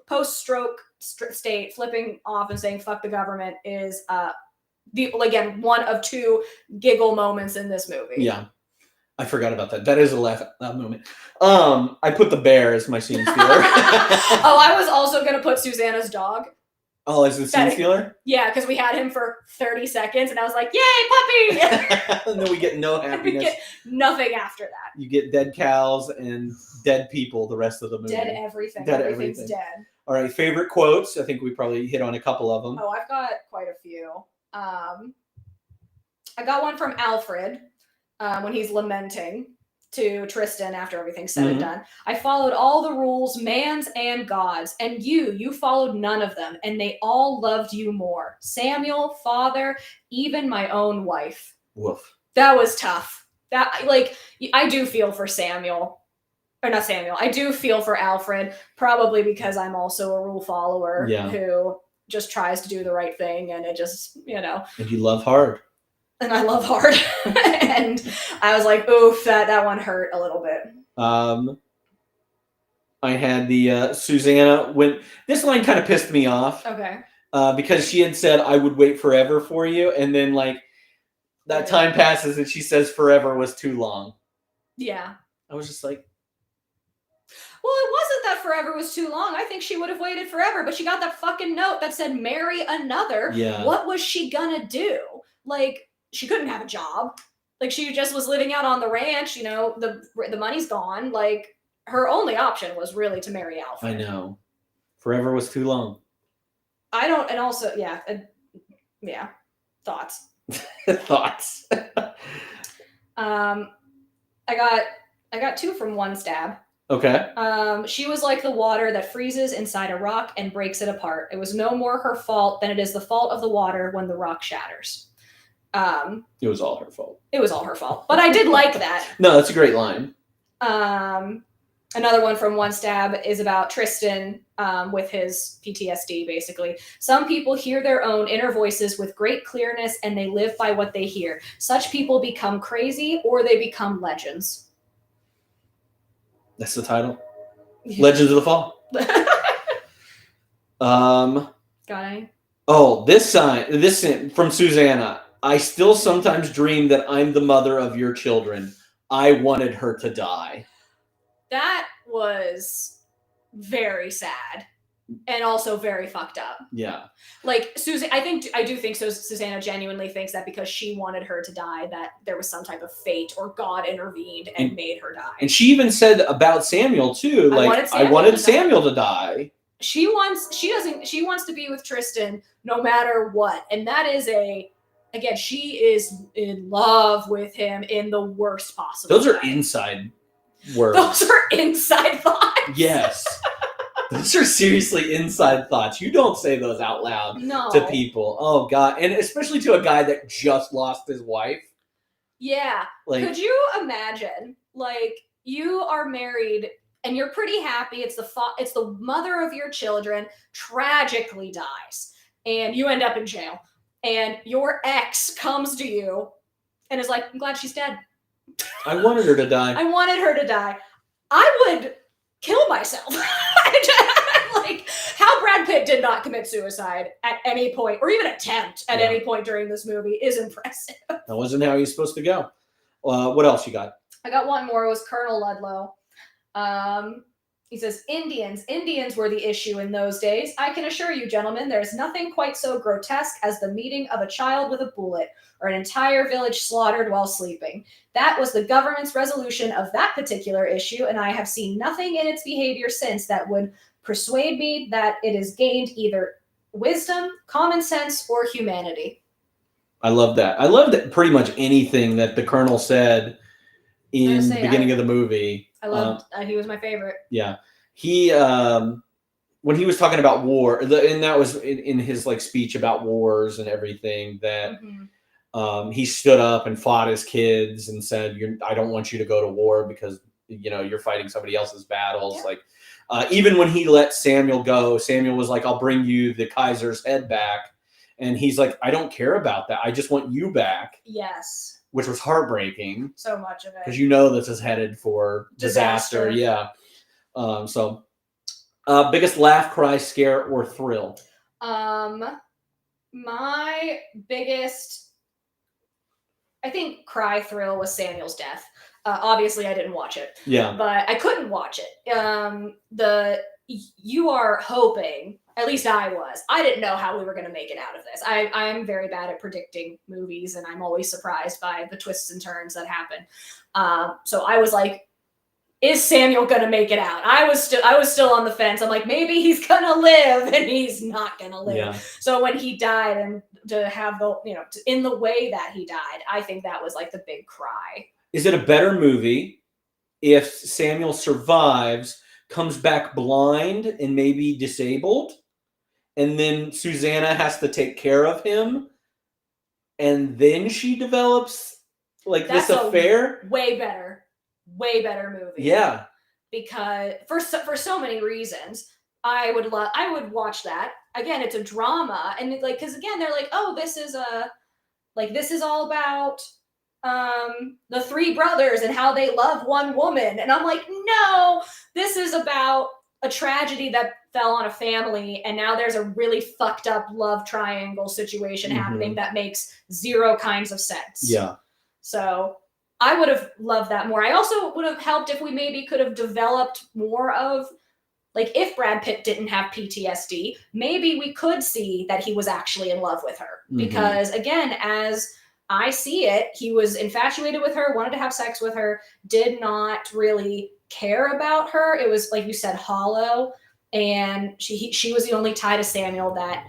post-stroke state, flipping off and saying "fuck the government" is one of two giggle moments in this movie. Yeah, I forgot about that. That is a laugh moment. I put the bear as my scene stealer. Oh, I was also gonna put Susanna's dog. Oh, as the scene stealer? Yeah, because we had him for 30 seconds, and I was like, "Yay, puppy!" And then we get no We happiness. get nothing after that. You get dead cows and dead people the rest of the movie. Dead everything. Dead Everything's everything. dead. All right, favorite quotes. I think we probably hit on a couple of them. Oh, I've got quite a few. I got one from Alfred when he's lamenting to Tristan after everything's said and done. I followed all the rules, man's and God's, and you followed none of them, and they all loved you more. Samuel, father, even my own wife. Woof. That was tough. I do feel for Samuel. Or not Samuel. I do feel for Alfred, probably because I'm also a rule follower who just tries to do the right thing, and it just, And you love hard. And I love hard. And I was like, oof, that one hurt a little bit. I had the Susanna, when this line kind of pissed me off. Okay. Because she had said, I would wait forever for you. And then that time passes and she says forever was too long. Yeah. I was just like, Well, it wasn't that forever was too long. I think she would have waited forever, but she got that fucking note that said marry another. Yeah. What was she gonna do? Like, she couldn't have a job. Like, she just was living out on the ranch, you know, the money's gone. Like, her only option was really to marry Alfred. I know. Forever was too long. I don't, and also, yeah, thoughts. Thoughts. I got 2 from one stab. Okay. She was like the water that freezes inside a rock and breaks it apart. It was no more her fault than it is the fault of the water when the rock shatters. It was all her fault. It was all her fault, but I did like that. No, that's a great line. Another one from one stab is about Tristan with his PTSD, basically. Some people hear their own inner voices with great clearness and they live by what they hear. Such people become crazy or they become legends. That's the title. Legends of the Fall. Got any? Oh, this from Susanna. I still sometimes dream that I'm the mother of your children. I wanted her to die. That was very sad and also very fucked up. Yeah. Like, I do think Susanna genuinely thinks that because she wanted her to die, that there was some type of fate or God intervened and made her die. And she even said about Samuel too, like, I wanted Samuel to die. She wants to be with Tristan no matter what. And that is again, she is in love with him in the worst possible Those are way. inside words. Those are inside thoughts. Yes. Those are seriously inside thoughts. You don't say those out loud to people. Oh, God. And especially to a guy that just lost his wife. Yeah. Like, could you imagine, like, you are married and you're pretty happy. It's the mother of your children tragically dies. And you end up in jail. And your ex comes to you and is like, I'm glad she's dead. I wanted her to die. I wanted her to die. I would kill myself. Like, how Brad Pitt did not commit suicide at any point, or even attempt at any point during this movie, is impressive. That wasn't how he's supposed to go. What else you got? I got one more. It was Colonel Ludlow. He says, Indians were the issue in those days. I can assure you, gentlemen, there's nothing quite so grotesque as the meeting of a child with a bullet or an entire village slaughtered while sleeping. That was the government's resolution of that particular issue, and I have seen nothing in its behavior since that would persuade me that it has gained either wisdom, common sense, or humanity. I love that. I love that pretty much anything that the Colonel said in the beginning of the movie. I loved he was my favorite. Yeah. He when he was talking about war, and that was in his like speech about wars and everything, that he stood up and fought his kids and said, I don't want you to go to war because you're fighting somebody else's battles. Yeah. Like even when he let Samuel go, Samuel was like, I'll bring you the Kaiser's head back. And he's like, I don't care about that. I just want you back. Yes. Which was heartbreaking. So much of it. Because this is headed for disaster. Yeah. Biggest laugh, cry, scare, or thrill? My biggest, I think, cry thrill was Samuel's death. Obviously, I didn't watch it. Yeah. But I couldn't watch it. You are hoping, at least I was. I didn't know how we were going to make it out of this. I'm very bad at predicting movies, and I'm always surprised by the twists and turns that happen. So I was like, is Samuel going to make it out? I was still on the fence. I'm like, maybe he's going to live, and he's not going to live. Yeah. So when he died, and to have in the way that he died, I think that was like the big cry. Is it a better movie if Samuel survives, comes back blind and maybe disabled, and then Susanna has to take care of him, and then she develops this affair? Way better movie. Yeah. Because for so many reasons, I would watch that. Again, it's a drama, and because again, they're like, oh, this is all about the three brothers and how they love one woman. And I'm like, no, this is about a tragedy that fell on a family, and now there's a really fucked up love triangle situation happening that makes zero kinds of sense. Yeah. So I would have loved that more. I also would have helped if we maybe could have developed more of, like, if Brad Pitt didn't have PTSD, maybe we could see that he was actually in love with her. Because again, as I see it, he was infatuated with her, wanted to have sex with her, did not really care about her. It was, like you said, hollow. And she was the only tie to Samuel that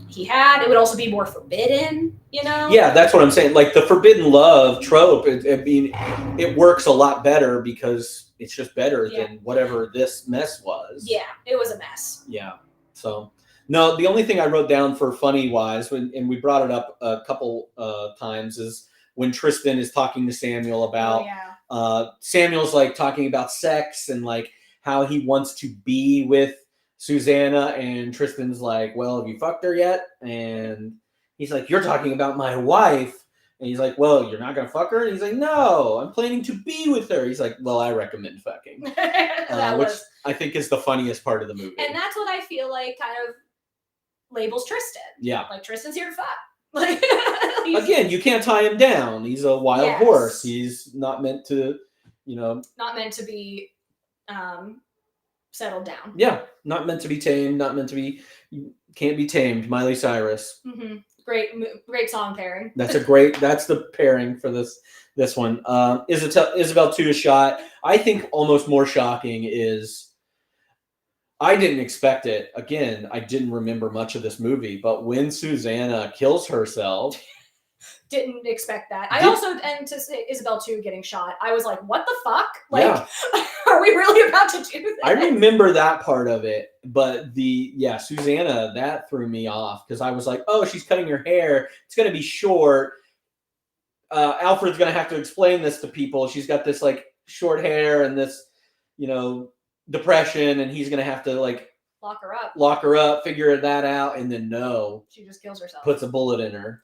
he had. It would also be more forbidden, you know? Yeah, that's what I'm saying. Like the forbidden love trope, it works a lot better because it's just better than whatever this mess was. Yeah, it was a mess. Yeah. So, no, the only thing I wrote down for funny wise, and we brought it up a couple times, is when Tristan is talking to Samuel about, Samuel's like talking about sex and like how he wants to be with Susanna, and Tristan's like, well, have you fucked her yet? And he's like, you're talking about my wife. And he's like, well, you're not going to fuck her? And he's like, no, I'm planning to be with her. He's like, well, I recommend fucking. Which I think is the funniest part of the movie. And that's what I feel like kind of labels Tristan. Yeah. Like, Tristan's here to fuck. Like, again, you can't tie him down. He's a wild horse. He's not meant to, not meant to be settled down. Yeah, not meant to be tamed, not meant to be, can't be tamed. Miley Cyrus. Mm-hmm. Great song pairing. That's the pairing for this one. Isabel 2 is shot. I think almost more shocking is, I didn't expect it. Again, I didn't remember much of this movie, but when Susanna kills herself. Didn't expect that. And to say Isabel 2 getting shot, I was like, what the fuck? Like, are we really about to do this? I remember that part of it, but Susanna, that threw me off because I was like, oh, she's cutting her hair. It's going to be short. Alfred's going to have to explain this to people. She's got this like short hair and this, depression, and he's going to have to like lock her up, figure that out. And then no, she just kills herself. Puts a bullet in her.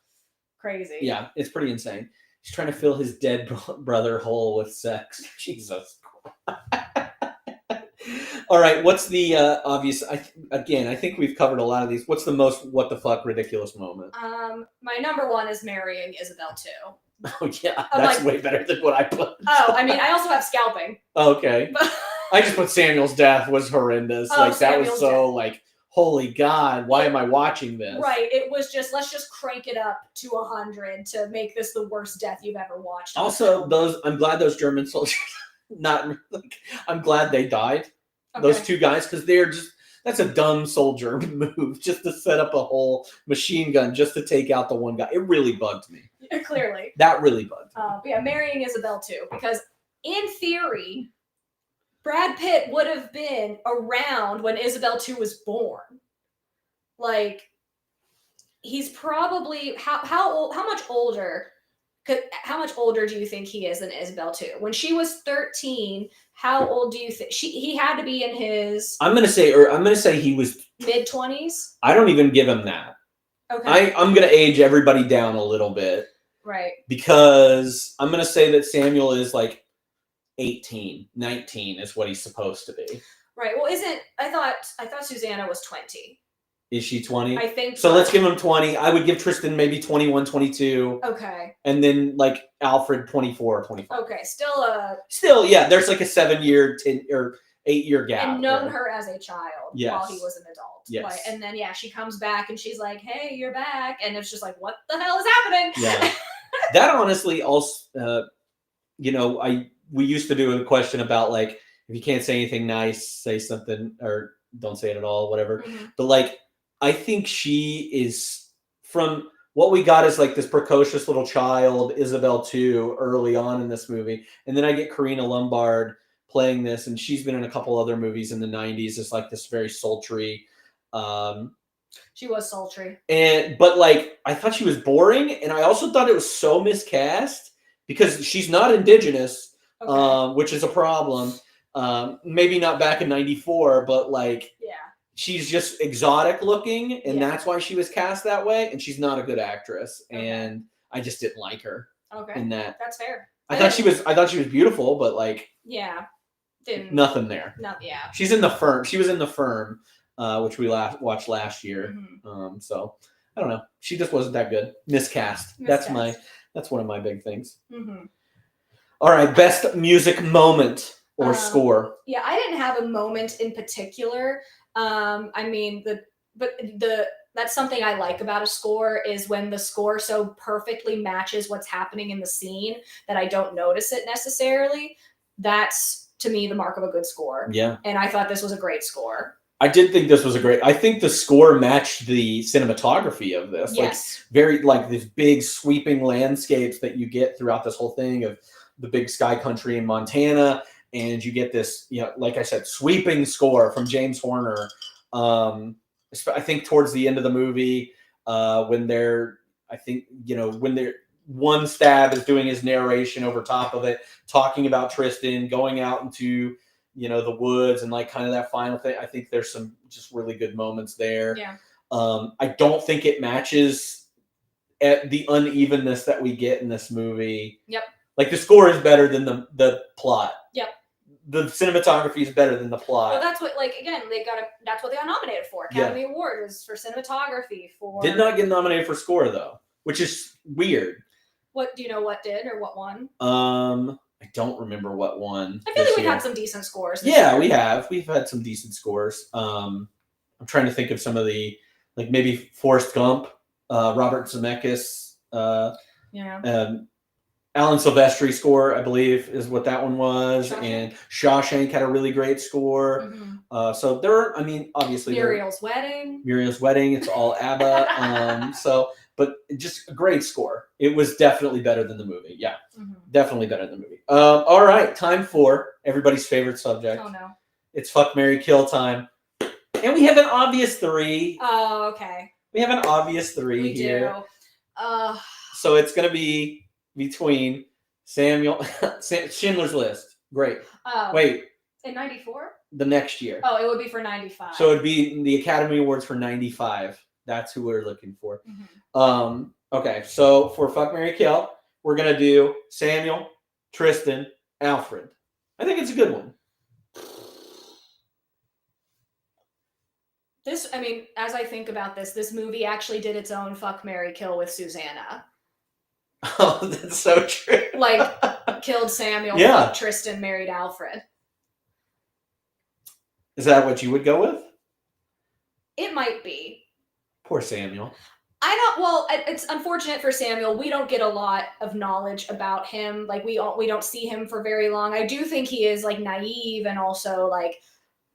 Crazy. Yeah, it's pretty insane. She's trying to fill his dead brother whole with sex. Jesus. All right, what's the obvious? I think we've covered a lot of these. What's the most what the fuck ridiculous moment? My number one is marrying Isabel 2. Oh yeah, that's way better than what I put. Oh, I mean, I also have scalping. Okay. I just put Samuel's death was horrendous. That Samuel's was so death. Like, holy God, why am I watching this? Right. It was just, let's just crank it up to 100 to make this the worst death you've ever watched. Also, I'm glad those German soldiers, I'm glad they died. Okay. Those two guys, because that's a dumb soldier move, just to set up a whole machine gun just to take out the one guy. It really bugged me. Clearly. That really bugged me. But yeah, marrying Isabel 2, because in theory, Brad Pitt would have been around when Isabel 2 was born. Like, he's probably how much older do you think he is than Isabel 2? When she was 13, how old do you think he had to be in his? I'm gonna say he was mid-20s. I don't even give him that. Okay. I'm gonna age everybody down a little bit. Right. Because I'm gonna say that Samuel is like 18, 19 is what he's supposed to be. Right. Well, I thought Susanna was 20. Is she 20? I think so. Let's give him 20. I would give Tristan maybe 21, 22. Okay. And then like Alfred 24, 25. Okay. Still, yeah, there's like a 7-year, 10 or 8-year gap. And known her as a child while he was an adult. Yes. Like, and then she comes back and she's like, "Hey, you're back," and it's just like, "What the hell is happening?" Yeah. That honestly also, we used to do a question about like, if you can't say anything nice, say something, or don't say it at all, whatever. Mm-hmm. But like, I think she is, from what we got, is like this precocious little child, Isabel 2, early on in this movie. And then I get Karina Lombard playing this, and she's been in a couple other movies in the 90s. It's like this very sultry. She was sultry. But like, I thought she was boring. And I also thought it was so miscast because she's not indigenous, which is a problem. Maybe not back in 94, but like, she's just exotic looking, and that's why she was cast that way. And she's not a good actress, and I just didn't like her. Okay, in that. That's fair. I thought she was beautiful, but like, nothing there. She's in The Firm. She was in The Firm, which we watched last year. Mm-hmm. So I don't know. She just wasn't that good. Miscast. That's That's one of my big things. Mm-hmm. All right, best music moment or Um, score. Yeah, I didn't have a moment in particular. I mean, that's something I like about a score is when the score so perfectly matches what's happening in the scene that I don't notice it necessarily. That's to me the mark of a good score. Yeah. And I thought this was a great score. I did think this was a great. I think the score matched the cinematography of this. Yes. Like very like these big sweeping landscapes that you get throughout this whole thing of the big sky country in Montana, and you get this, you know, like I said, sweeping score from James Horner. I think towards the end of the movie, when they're, I think, you know, when they're one stab is doing his narration over top of it, talking about Tristan going out into, you know, the woods and like kind of that final thing. I think there's some just really good moments there. Yeah. I don't think it matches at the unevenness that we get in this movie. Yep. Like the score is better than the plot. Yep. The cinematography is better than the plot. Well, that's what, like, again, that's what they got nominated for. Academy Award was for cinematography. Did not get nominated for score though, which is weird. What do you know? What did or what won? I don't remember what won. I feel like we've year. had some decent scores. Yeah, we have. We've had some decent scores. I'm trying to think of some of the, like maybe Forrest Gump, Robert Zemeckis, Alan Silvestri score, I believe, is what that one was. Shawshank. And Shawshank had a really great score. Mm-hmm. So there are, I mean, obviously Muriel's Wedding. Muriel's Wedding. It's all ABBA. But just a great score. It was definitely better than the movie. Yeah, definitely better than the movie. All right, time for everybody's favorite subject. Oh no. It's Fuck, Marry, Kill time. And we have an obvious three. Oh, okay. We have an obvious three We here. do. So it's going to be between Samuel, Schindler's List. Great. Wait, in 94? the next year. Oh, it would be for 95. So it'd be the Academy Awards for 95. That's who we're looking for. Okay, so for Fuck, Marry, Kill, we're going to do Samuel, Tristan, Alfred. I think it's a good one. This, I mean, as I think about this movie actually did its own Fuck, Marry, Kill with Susanna. Oh, that's so true. Like, killed Samuel, Yeah. fucked Tristan, married Alfred. Is that what you would go with? It might be. Poor Samuel. It's unfortunate for Samuel. We don't get a lot of knowledge about him. Like, we don't see him for very long. I do think he is, like, naive and also, like,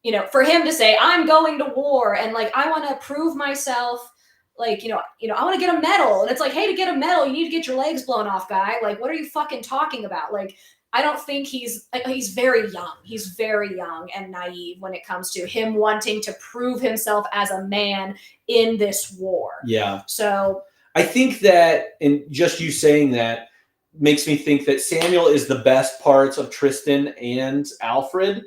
you know, for him to say, I'm going to war and, like, I want to prove myself, like, you know, I want to get a medal. And it's like, hey, to get a medal, you need to get your legs blown off, guy. Like, what are you fucking talking about? Like, I don't think he's very young. He's very young and naive when it comes to him wanting to prove himself as a man in this war. Yeah. So I think that, and just you saying that makes me think that Samuel is the best parts of Tristan and Alfred.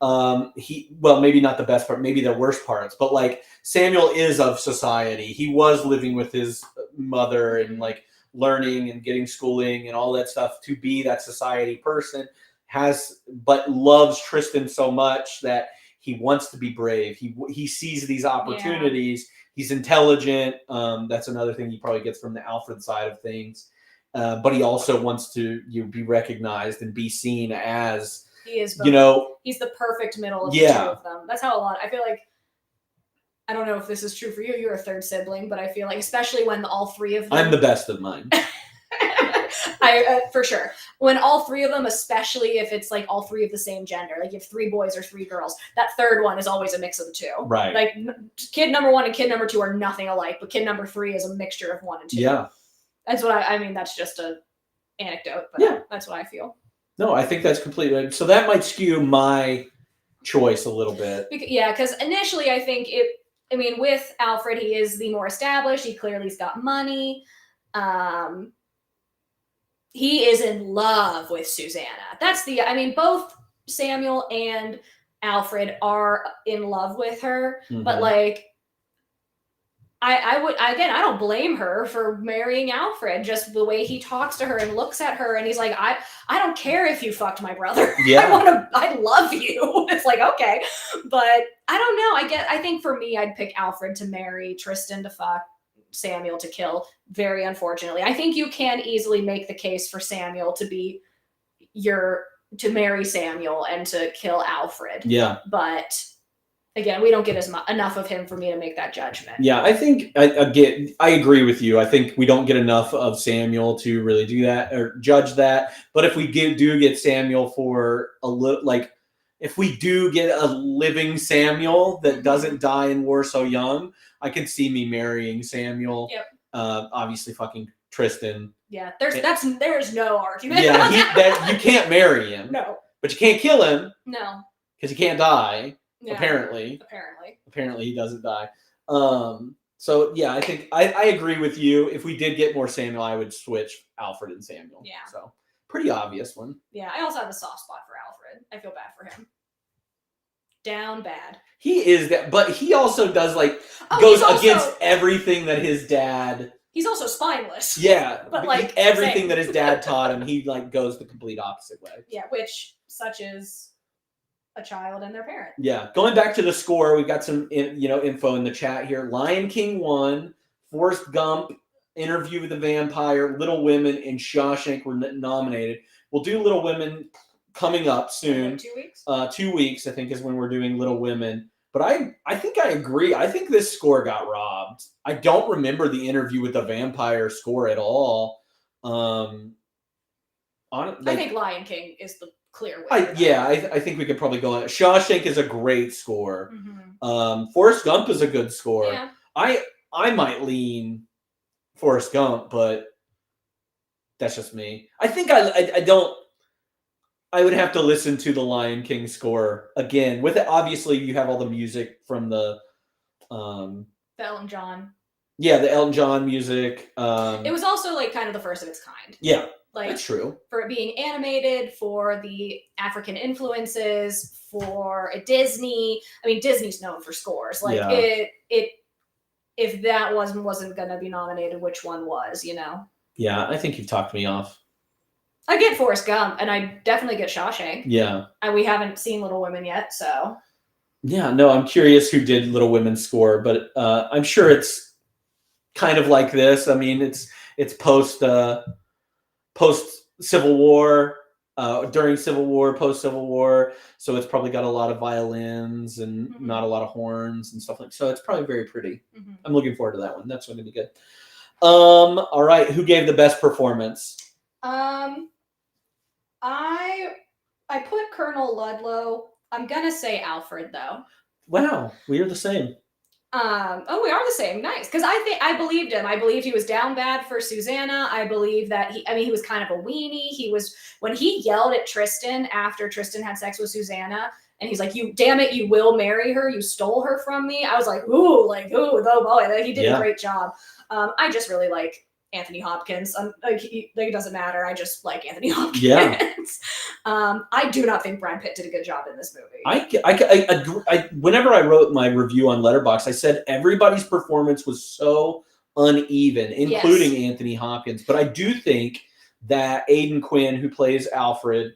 Well, maybe not the best part, maybe the worst parts, but like Samuel is of society. He was living with his mother and like learning and getting schooling and all that stuff to be that society person, but loves Tristan so much that he wants to be brave. He sees these opportunities. Yeah. He's intelligent. That's another thing he probably gets from the Alfred side of things. But he also wants to be recognized and be seen as, he is both. You know, he's the perfect middle of the two of them. That's how I feel like, I don't know if this is true for you. You're a third sibling, but I feel like, especially when all three of them. I'm the best of mine. For sure. When all three of them, especially if it's like all three of the same gender, like you have 3 boys or 3 girls, that third one is always a mix of the two. Right. Like kid number 1 and kid number 2 are nothing alike, but kid number 3 is a mixture of 1 and 2. Yeah. That's what I mean, that's just a anecdote, but that's what I feel. No, I think that's completely right. So that might skew my choice a little bit. Because initially I think with Alfred, he is the more established. He clearly's got money. He is in love with Susanna. Both Samuel and Alfred are in love with her, but like, I don't blame her for marrying Alfred, just the way he talks to her and looks at her. And he's like, I don't care if you fucked my brother. Yeah. I love you. It's like, okay. But I don't know. I think for me, I'd pick Alfred to marry, Tristan to fuck, Samuel to kill, very unfortunately. I think you can easily make the case for Samuel to marry Samuel and to kill Alfred. Yeah. But again, we don't get enough of him for me to make that judgment. Yeah, I think I agree with you. I think we don't get enough of Samuel to really do that or judge that. But if we do get Samuel for a little, like, if we do get a living Samuel that doesn't die in war so young, I can see me marrying Samuel. Yep. Obviously, fucking Tristan. Yeah, there's no argument. Yeah, you can't marry him. No. But you can't kill him. No. Because he can't die. Yeah. Apparently he doesn't die. So yeah, I think I agree with you. If we did get more Samuel, I would switch Alfred and Samuel. Yeah. So pretty obvious one. Yeah, I also have a soft spot for Alfred. I feel bad for him. Down bad. He is that, but he also does goes against everything that his dad. He's also spineless. Yeah, but everything that his dad taught him, he goes the complete opposite way. Yeah, which such is a child and their parent. Yeah, going back to the score, we've got some info in the chat here. Lion King won. Forrest Gump, Interview with the Vampire, Little Women, and Shawshank were nominated. We'll do Little Women coming up soon. 2 weeks? 2 weeks, I think, is when we're doing Little Women. But I think I agree. I think this score got robbed. I don't remember the Interview with the Vampire score at all. I think Lion King is the clear winner. I think we could probably go on. Shawshank is a great score. Mm-hmm. Forrest Gump is a good score. Yeah. I might lean Forrest Gump, but that's just me. I think I don't. I would have to listen to the Lion King score again. With it, obviously, you have all the music from the Elton John. Yeah, the Elton John music. It was also kind of the first of its kind. Yeah, that's true. For it being animated, for the African influences, for Disney. I mean, Disney's known for scores. If that wasn't going to be nominated, which one was? Yeah, I think you've talked me off. I get Forrest Gump, and I definitely get Shawshank. Yeah. And we haven't seen Little Women yet, so. Yeah, no, I'm curious who did Little Women's score, but I'm sure it's kind of like this. I mean, it's post Civil War, during Civil War, post Civil War, so it's probably got a lot of violins and not a lot of horns and stuff so it's probably very pretty. Mm-hmm. I'm looking forward to that one. That's going to be good. All right, who gave the best performance? I put Colonel Ludlow. I'm gonna say Alfred though. Wow, we are the same. We are the same. Nice, because I believed him. I believed he was down bad for Susanna. I believe that he was kind of a weenie. When he yelled at Tristan after Tristan had sex with Susanna, and he's like, "You damn it, you will marry her. You stole her from me." I was like, "Ooh, oh boy, he did a great job." I just really like Anthony Hopkins. It doesn't matter. I just like Anthony Hopkins. Yeah. I do not think Brad Pitt did a good job in this movie. I whenever I wrote my review on Letterboxd, I said everybody's performance was so uneven, including Anthony Hopkins. But I do think that Aidan Quinn, who plays Alfred,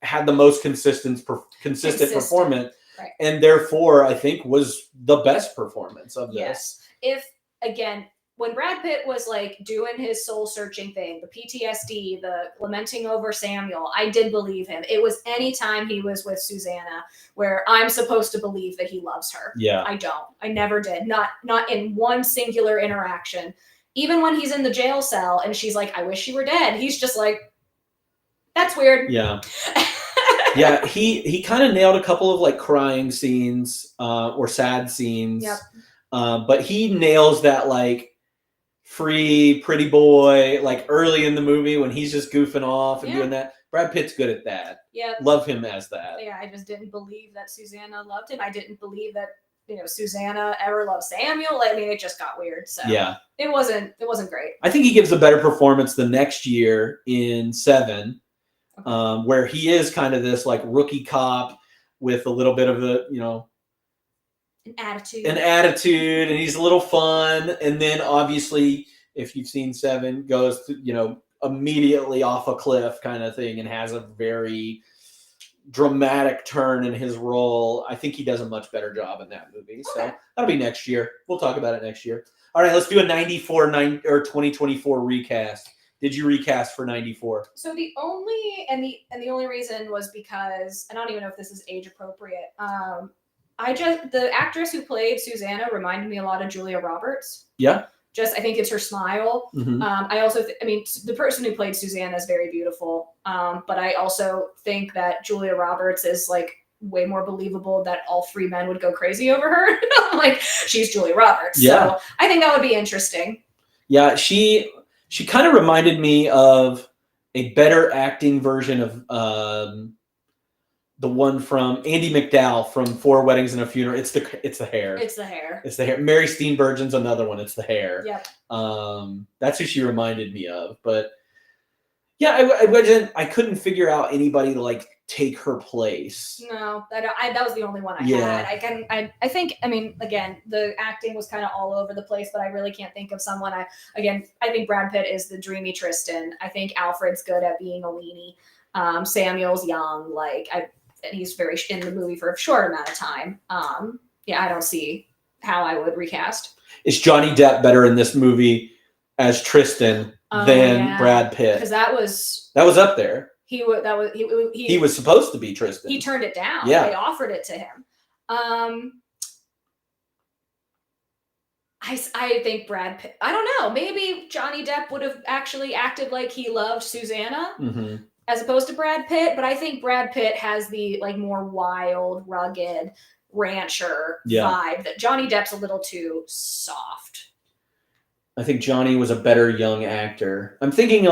had the most consistent performance, right. And therefore I think was the best performance of this. Yes. When Brad Pitt was doing his soul searching thing, the PTSD, the lamenting over Samuel, I did believe him. It was any time he was with Susanna where I'm supposed to believe that he loves her. Yeah. I don't. I never did. Not in one singular interaction. Even when he's in the jail cell and she's like, "I wish you were dead," he's just like, "That's weird." Yeah. Yeah, he kind of nailed a couple of crying scenes or sad scenes. Yep. But he nails that free pretty boy early in the movie when he's just goofing off and doing that. Brad Pitt's good at that. Yeah. Love him as that. Yeah, I just didn't believe that Susanna loved him. I didn't believe that Susanna ever loved Samuel. It just got weird. So yeah, it wasn't great. I think he gives a better performance the next year in 7, where he is kind of this rookie cop with a little bit of an attitude, and he's a little fun. And then obviously, if you've seen 7, goes to, immediately off a cliff kind of thing and has a very dramatic turn in his role. I think he does a much better job in that movie. So that'll be next year. We'll talk about it next year. All right, let's do a 94 or 2024 recast. Did you recast for 94? So the only reason was because I don't even know if this is age appropriate. The actress who played Susanna reminded me a lot of Julia Roberts. Yeah. I think it's her smile. Mm-hmm. I also, the person who played Susanna is very beautiful. But I also think that Julia Roberts is like way more believable that all three men would go crazy over her. Like she's Julia Roberts. Yeah. So I think that would be interesting. Yeah, she kind of reminded me of a better acting version of the one from Andy McDowell from 4 Weddings and a Funeral. It's the hair. It's the hair. It's the hair. Mary Steenburgen's another one. It's the hair. Yep. That's who she reminded me of. But yeah, I couldn't figure out anybody to like take her place. No, that was the only one I Yeah. had. I think again, the acting was kind of all over the place, but I really can't think of someone. I think Brad Pitt is the dreamy Tristan. I think Alfred's good at being a weenie. Samuel's young, and he's very in the movie for a short amount of time. I don't see how I would recast. Is Johnny Depp better in this movie as Tristan than Brad Pitt? Because that was up there. He was supposed to be Tristan. He turned it down. Yeah. They offered it to him. I think Brad Pitt. I don't know. Maybe Johnny Depp would have actually acted like he loved Susanna. Mm-hmm. As opposed to Brad Pitt, but I think Brad Pitt has the more wild, rugged rancher vibe that Johnny Depp's a little too soft. I think Johnny was a better young actor. I'm thinking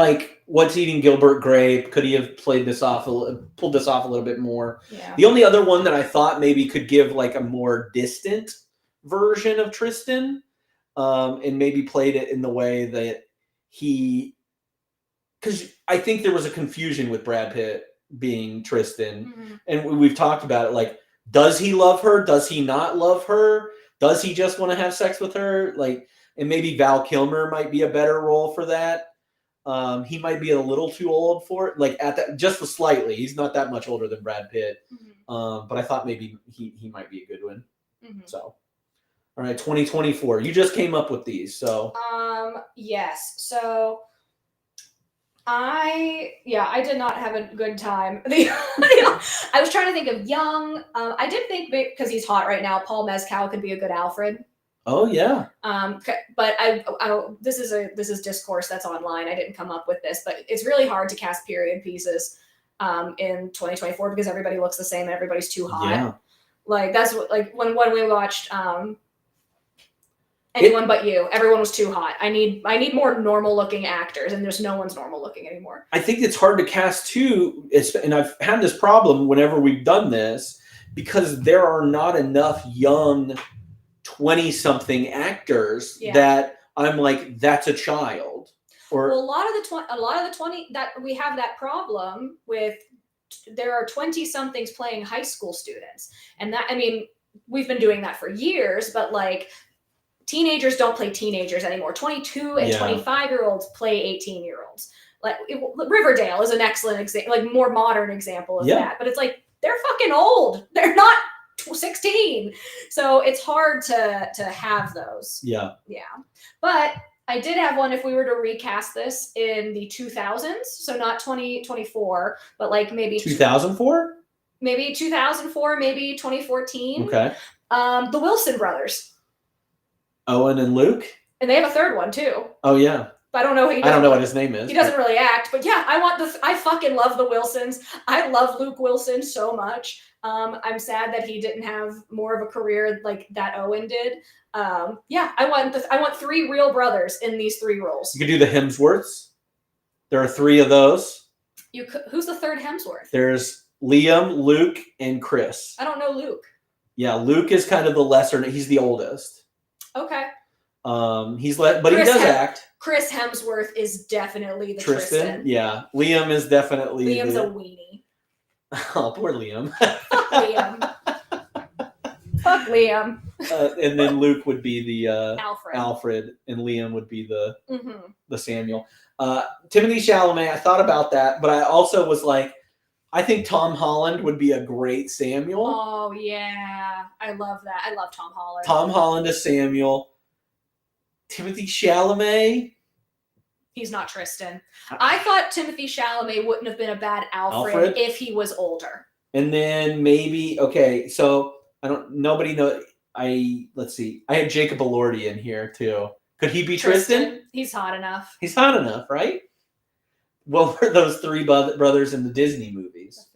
What's Eating Gilbert Grape? Could he have pulled this off a little bit more? Yeah. The only other one that I thought maybe could give a more distant version of Tristan, and maybe played it in the way that because I think there was a confusion with Brad Pitt being Tristan. Mm-hmm. And we've talked about it. Does he love her? Does he not love her? Does he just want to have sex with her? And maybe Val Kilmer might be a better role for that. He might be a little too old for it. Just slightly. He's not that much older than Brad Pitt. Mm-hmm. But I thought maybe he might be a good one. Mm-hmm. So, all right, 2024. You just came up with these, so. Yes. So. I did not have a good time. I was trying to think of young. I did think because he's hot right now, Paul Mescal could be a good Alfred. Oh yeah. But this is discourse that's online. I didn't come up with this, but it's really hard to cast period pieces in 2024 because everybody looks the same and everybody's too hot. Yeah. That's what when we watched Anyone But You. Everyone was too hot. I need more normal looking actors, and there's no one's normal looking anymore. I think it's hard to cast too, and I've had this problem whenever we've done this because there are not enough young 20-something actors that I'm like, that's a child. Or a lot of the 20 that we have that problem with. There are 20-somethings playing high school students, and that we've been doing that for years, but teenagers don't play teenagers anymore. 22 and 25-year-olds play 18-year-olds. Riverdale is an excellent example, more modern example of that. But it's they're fucking old. They're not 16. So it's hard to have those. Yeah. Yeah. But I did have one if we were to recast this in the 2000s. So not 2024, but maybe 2004? Maybe 2004, maybe 2014. Okay. The Wilson brothers. Owen and Luke, and they have a third one too. Oh yeah, but I don't know. I don't know what his name is. He doesn't really act, but yeah, I fucking love the Wilsons. I love Luke Wilson so much. I'm sad that he didn't have more of a career like that Owen did. I want 3 real brothers in these 3 roles. You could do the Hemsworths. There are 3 of those. Who's the third Hemsworth? There's Liam, Luke, and Chris. I don't know Luke. Yeah, Luke is kind of the lesser. He's the oldest. Okay. But he does act. Chris Hemsworth is definitely the Tristan. Yeah, Liam is definitely. Liam's a weenie. Oh, poor Liam. Fuck Liam. Fuck Liam. And then Luke would be the Alfred, and Liam would be the Samuel. Timothée Chalamet. I thought about that, but I also was like, I think Tom Holland would be a great Samuel. Oh, yeah. I love that. I love Tom Holland. Tom Holland as Samuel. Timothy Chalamet. He's not Tristan. I thought Timothy Chalamet wouldn't have been a bad Alfred if he was older. And then maybe, okay, so nobody knows. Let's see. I had Jacob Elordi in here too. Could he be Tristan? He's hot enough. He's hot enough, right? What were those three brothers in the Disney movies?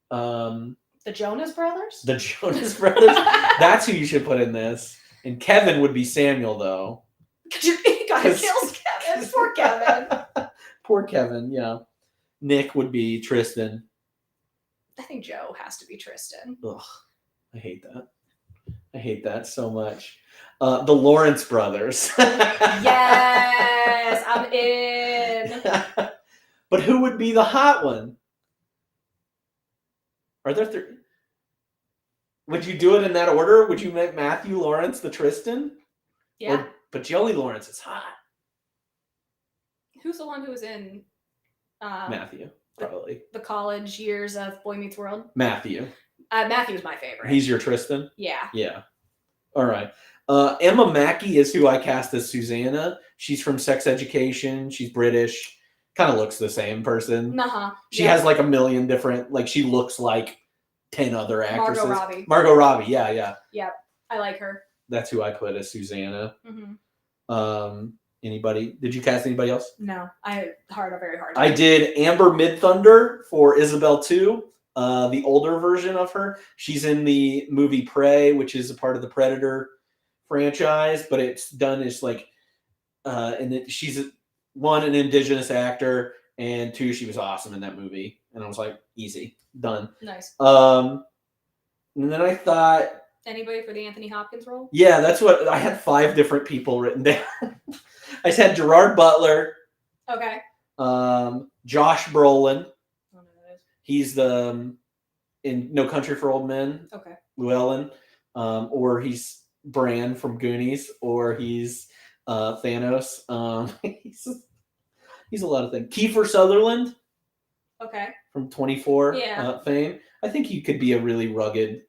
The Jonas Brothers? The Jonas Brothers. That's who you should put in this. And Kevin would be Samuel, though. He got kills Kevin. Poor Kevin. Poor Kevin, yeah. Nick would be Tristan. I think Joe has to be Tristan. Ugh, I hate that. I hate that so much. The Lawrence brothers. Yes, I'm in. But who would be the hot one? Are there three? Would you do it in that order? Would you make Matthew Lawrence the Tristan? Yeah. But Joey Lawrence is hot. Who's the one who was in Matthew, probably. the college years of Boy Meets World? Matthew. Matthew's my favorite. He's your Tristan? Yeah. Yeah. All right. Emma Mackey is who I cast as Susanna. She's from Sex Education. She's British. Kind of looks the same person. Uh-huh. She has like a million different, like she looks like 10 other actresses. Margot Robbie. Yeah. Yep. I like her. That's who I put as Susanna. Mm-hmm. Anybody? Did you cast anybody else? No, very hard. I did Amber Midthunder for Isabel 2, the older version of her. She's in the movie Prey, which is a part of the Predator franchise, but it's done as like, and she's an indigenous actor, and 2, she was awesome in that movie. And I was like, easy, done. Nice. And then I thought, anybody for the Anthony Hopkins role? yeah, that's what I had 5 different people written down. I just had Gerard Butler. Okay. Josh Brolin. I don't know who that is. He's the in No Country for Old Men. Okay. Llewellyn. Or he's Bran from Goonies, or he's Thanos. He's a lot of things. Kiefer Sutherland. Okay. From 24 Yeah. fame. I think he could be a really rugged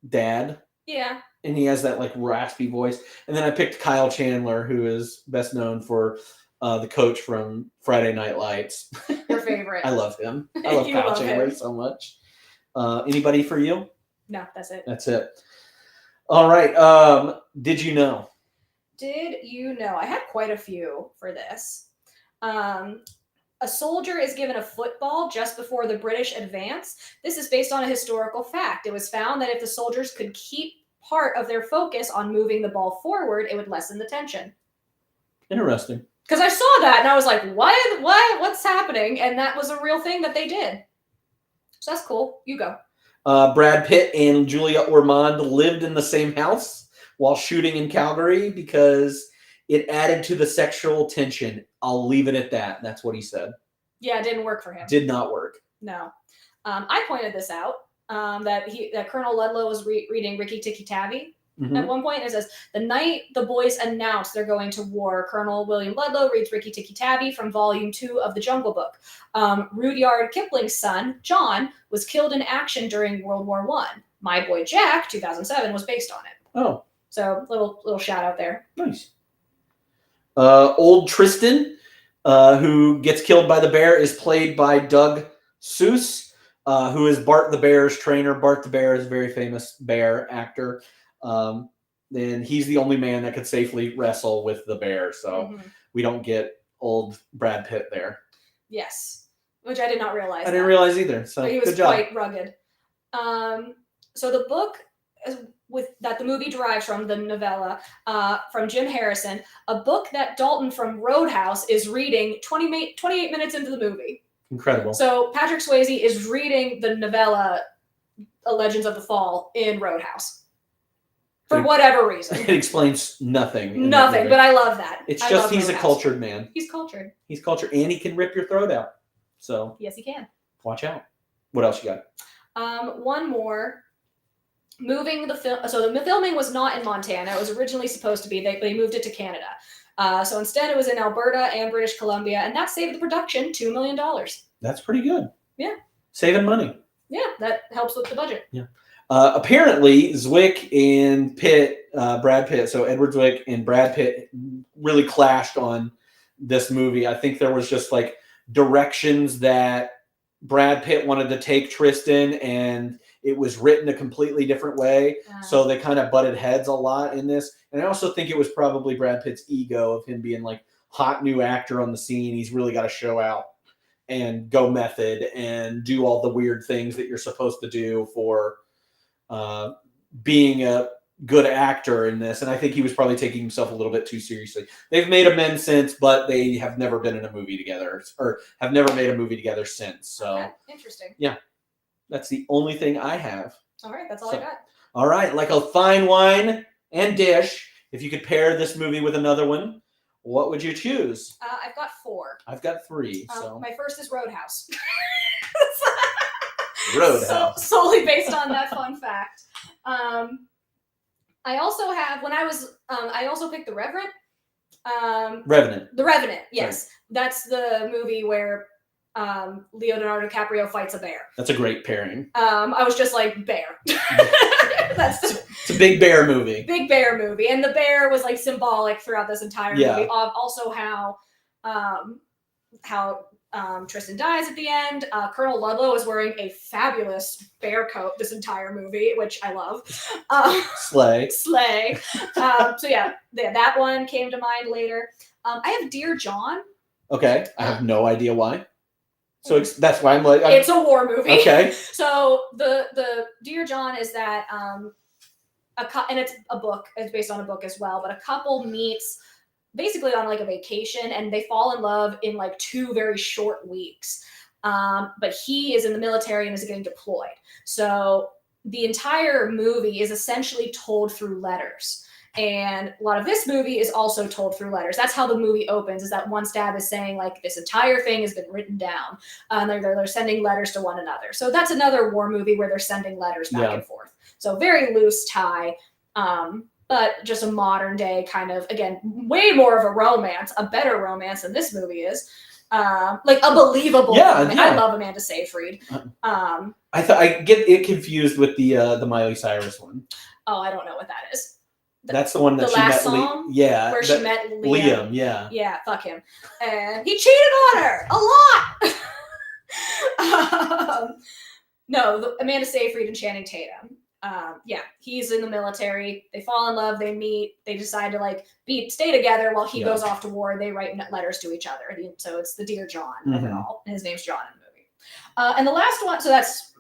dad. Yeah. And he has that like raspy voice. And then I picked Kyle Chandler, who is best known for the coach from Friday Night Lights. Your favorite. I love him. I love You Kyle love Chandler him. so much. Anybody for you? No, that's it. That's it. All right. Did you know? Did you know? I had quite a few for this. A soldier is given a football just before the British advance. This is based on a historical fact. It was found that if the soldiers could keep part of their focus on moving the ball forward, it would lessen the tension. Interesting. Because I saw that and I was like, what's happening? And that was a real thing that they did. So that's cool. You go. Brad Pitt and Julia Ormond lived in the same house while shooting in Calgary because it added to the sexual tension. I'll leave it at that. That's what he said. Yeah, it didn't work for him. Did not work. No. I pointed this out, that Colonel Ludlow was reading Rikki Tikki Tavi Mhm. at one point. It says, the night the boys announced they're going to war, Colonel William Ludlow reads Rikki Tikki Tavi from Volume 2 of the Jungle Book. Rudyard Kipling's son, John, was killed in action during World War I. My Boy Jack, 2007, was based on it. Oh, So little shout out there. nice. Old Tristan, who gets killed by the bear, is played by Doug Seuss, who is Bart the Bear's trainer. Bart the Bear is a very famous bear actor. And he's the only man that could safely wrestle with the bear. So Mhm. we don't get old Brad Pitt there. Yes, which I did not realize. I didn't realize either. So But he was good job. quite rugged. So the book that the movie derives from, the novella from Jim Harrison, a book that Dalton from Roadhouse is reading 28 minutes into the movie. Incredible. So Patrick Swayze is reading the novella Legends of the Fall in Roadhouse. For whatever reason. It explains nothing. in that Nothing, movie. but I love that. It's I just love he's a Roadhouse. cultured man. He's cultured. He's cultured, and he can rip your throat out. So Yes, he can. watch out. What else you got? One more. Moving the film. So the filming was not in Montana. It was originally supposed to be. They moved it to Canada. So instead, it was in Alberta and British Columbia, and that saved the production $2 million. That's pretty good. Yeah. Saving money. Yeah, that helps with the budget. Apparently, Zwick and Brad Pitt, so Edward Zwick and Brad Pitt really clashed on this movie. I think there was just like directions that Brad Pitt wanted to take Tristan, and it was written a completely different way. So they kind of butted heads a lot in this. And I also think it was probably Brad Pitt's ego of him being like hot new actor on the scene. He's really got to show out and go method and do all the weird things that you're supposed to do for being a good actor in this. And I think he was probably taking himself a little bit too seriously. They've made amends since, but they have never been in a movie together, or have never made a movie together since. So Okay, interesting. yeah, that's the only thing I have. All right, that's all I got. All right, like a fine wine and dish, if you could pair this movie with another one, what would you choose? I've got 4. I've got 3. So My first is Roadhouse. Roadhouse. Solely based on that fun fact. I also have, I also picked The Revenant. Revenant. The Revenant, yes. That's the movie where Leonardo DiCaprio fights a bear. That's a great pairing. I was just like, bear. It's a big bear movie. Big bear movie. And the bear was like symbolic throughout this entire movie of also how Tristan dies at the end. Colonel Ludlow is wearing a fabulous bear coat this entire movie, which I love. Slay. So yeah, that one came to mind later. I have Dear John. Okay, I have no idea why. So that's why I'm like... It's a war movie. Okay. So the Dear John is that, and it's a book. It's based on a book as well. But a couple meets basically on like a vacation, and they fall in love in like 2 very short weeks. But he is in the military and is getting deployed. So the entire movie is essentially told through letters. And a lot of this movie is also told through letters. That's how the movie opens, is that one stab is saying like this entire thing has been written down. They're sending letters to one another. So that's another war movie where they're sending letters back and forth. So very loose tie, but just a modern day kind of, again, way more of a romance, a better romance than this movie is. Like a believable romance. I love Amanda Seyfried. I get it confused with the Miley Cyrus one. Oh, I don't know what that is. That's the one that she met. Where she met Liam. Yeah. Yeah, fuck him. And he cheated on her a lot. No, Amanda Seyfried and Channing Tatum. Yeah, he's in the military. They fall in love. They meet. They decide to stay together while he goes off to war. They write letters to each other. So it's the Dear John of it all. And his name's John in the movie. And the last one. So that's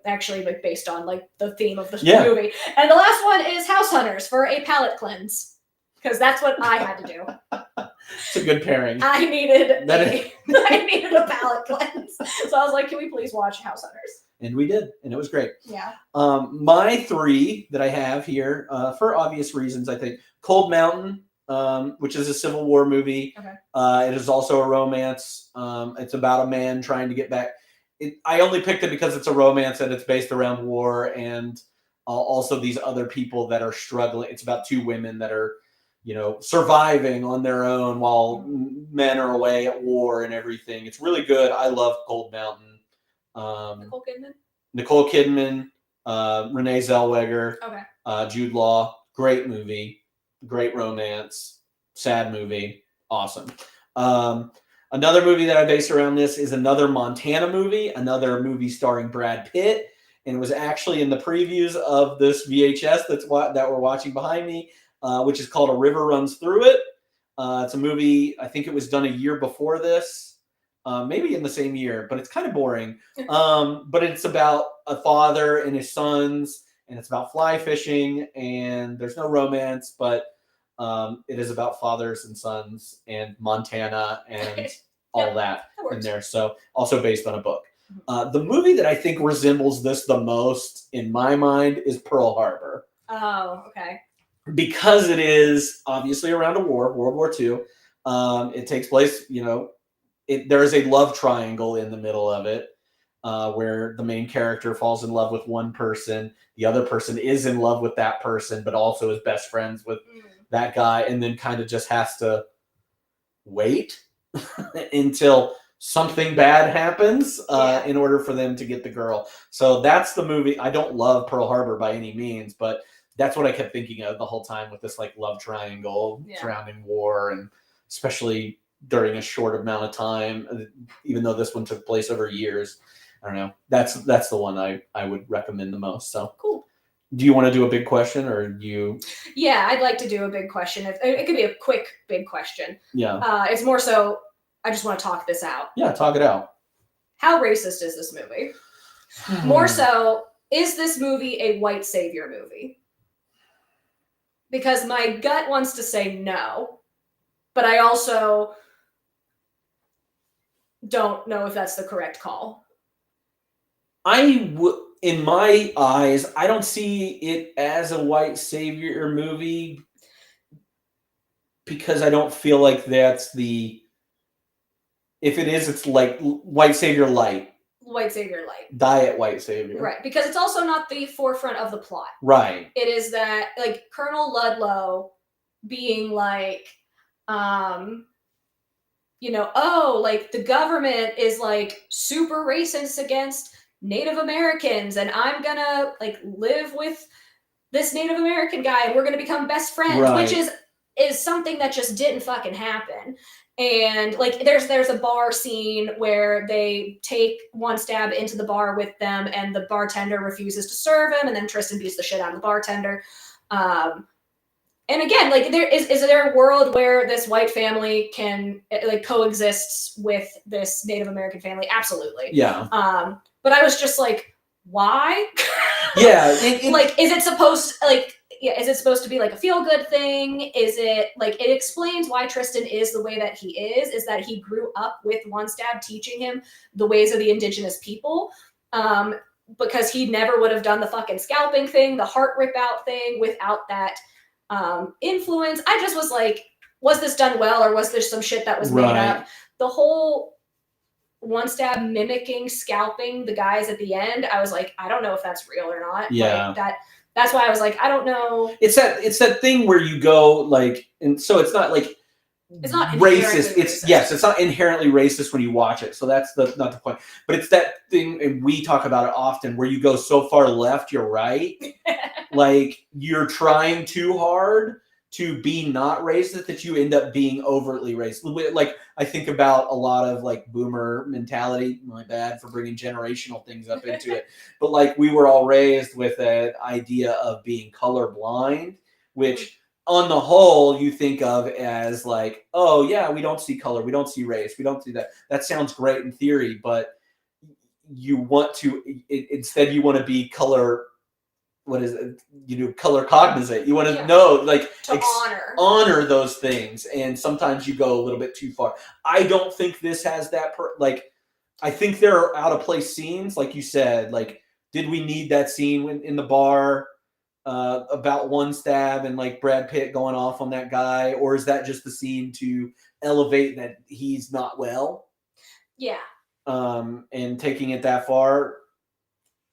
actually based on the theme of the movie. And the last one is House Hunters for a palate cleanse, because that's what I had to do. It's a good pairing. I needed a palate cleanse, so I was like, "Can we please watch House Hunters?" And we did, and it was great. Yeah. My 3 that I have here, for obvious reasons, I think Cold Mountain, which is a Civil War movie. Okay. It is also a romance. It's about a man trying to get back. I only picked it because it's a romance and it's based around war, and also these other people that are struggling. It's about 2 women that are, surviving on their own while men are away at war and everything. It's really good. I love Cold Mountain. Nicole Kidman, Renee Zellweger, Jude Law. Great movie, great romance, sad movie, awesome. Another movie that I based around this is another Montana movie, another movie starring Brad Pitt, and it was actually in the previews of this VHS that we're watching behind me, which is called A River Runs Through It. It's a movie, I think it was done a year before this, maybe in the same year, but it's kind of boring. But it's about a father and his sons, and it's about fly fishing, and there's no romance, but it is about fathers and sons and Montana and all that in there. So also based on a book. The movie that I think resembles this the most in my mind is Pearl Harbor. Oh, okay. Because it is obviously around a war, World War II. It takes place, there is a love triangle in the middle of it, where the main character falls in love with one person. The other person is in love with that person, but also is best friends with that guy, and then kind of just has to wait until something bad happens Yeah. in order for them to get the girl. So that's the movie. I don't love Pearl Harbor by any means, but that's what I kept thinking of the whole time with this like love triangle surrounding war, and especially during a short amount of time, even though this one took place over years. I don't know. That's the one I would recommend the most. So Cool. Do you want to do a big question, or do you? Yeah, I'd like to do a big question. It could be a quick big question. Yeah. It's more so I just want to talk this out. Yeah, talk it out. How racist is this movie? More so, is this movie a white savior movie? Because my gut wants to say no, but I also don't know if that's the correct call. In my eyes, I don't see it as a white savior movie because I don't feel like that's the. If it is, it's like white savior light. White savior light. Diet white savior. Right, because it's also not the forefront of the plot. Right. It is that, like, Colonel Ludlow being like, you know, oh, like, the government is, like, super racist against Native Americans, and I'm gonna, like, live with this Native American guy, and we're gonna become best friends, Right. which is something that just didn't fucking happen. And like there's a bar scene where they take one stab into the bar with them, and the bartender refuses to serve him, and then Tristan beats the shit out of the bartender. And again, like is there a world where this white family can like coexists with this Native American family? Absolutely. Yeah. But I was just like, why? Yeah. Like, is it supposed to be like a feel-good thing? Is it like it explains why Tristan is the way that he is that he grew up with One Stab teaching him the ways of the indigenous people, because he never would have done the fucking scalping thing, the heart rip out thing without that influence. I just was like, was this done well, or was there some shit that was made up? The whole One Stab mimicking scalping the guys at the end, I was like, I don't know if that's real or not. Yeah. Like, that's why I was like, I don't know. It's that thing where you go like, and so it's not like it's not racist. racist. It's not inherently racist when you watch it. So that's not the point. But it's that thing, and we talk about it often, where you go so far left, you're right. Like you're trying too hard to be not racist that you end up being overtly racist. Like I think about a lot of like boomer mentality. My bad for bringing generational things up into it. But like we were all raised with an idea of being colorblind, which on the whole you think of as like, oh yeah, we don't see color, we don't see race, we don't see that. That sounds great in theory, but you want to instead you want to be color. What is it? You do color cognizant. You want to know, like, to honor those things, and sometimes you go a little bit too far. I don't think this has that. I think there are out of place scenes, like you said. Like, did we need that scene in the bar about One Stab and like Brad Pitt going off on that guy, or is that just the scene to elevate that he's not well? Yeah. And taking it that far,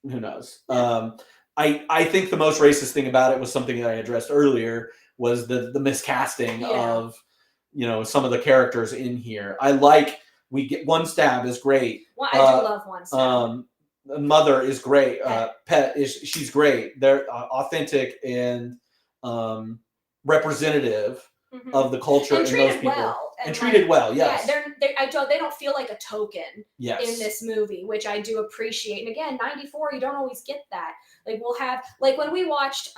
who knows? I think the most racist thing about it was something that I addressed earlier, was the miscasting of, you know, some of the characters in here. We get One Stab is great. Well, I do love One Stab. Mother is great. She's great. They're authentic and representative of the culture and those people. Well. And treated well, yes. Yeah, they don't feel like a token in this movie, which I do appreciate. And again, 94, you don't always get that. Like we'll have, like when we watched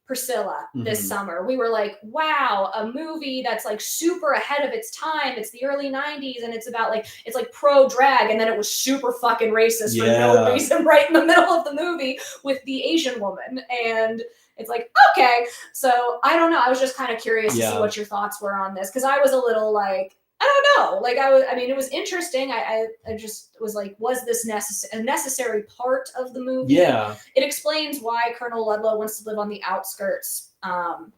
Priscilla this summer, we were like, wow, a movie that's like super ahead of its time. It's the early 90s, and it's about like, it's like pro drag, and then it was super fucking racist for no reason right in the middle of the movie with the Asian woman. And it's like, okay. So I don't know. I was just kind of curious to see what your thoughts were on this, because I was a little like, I don't know. Like I mean, it was interesting. I just was like, was this a necessary part of the movie? Yeah. It explains why Colonel Ludlow wants to live on the outskirts. But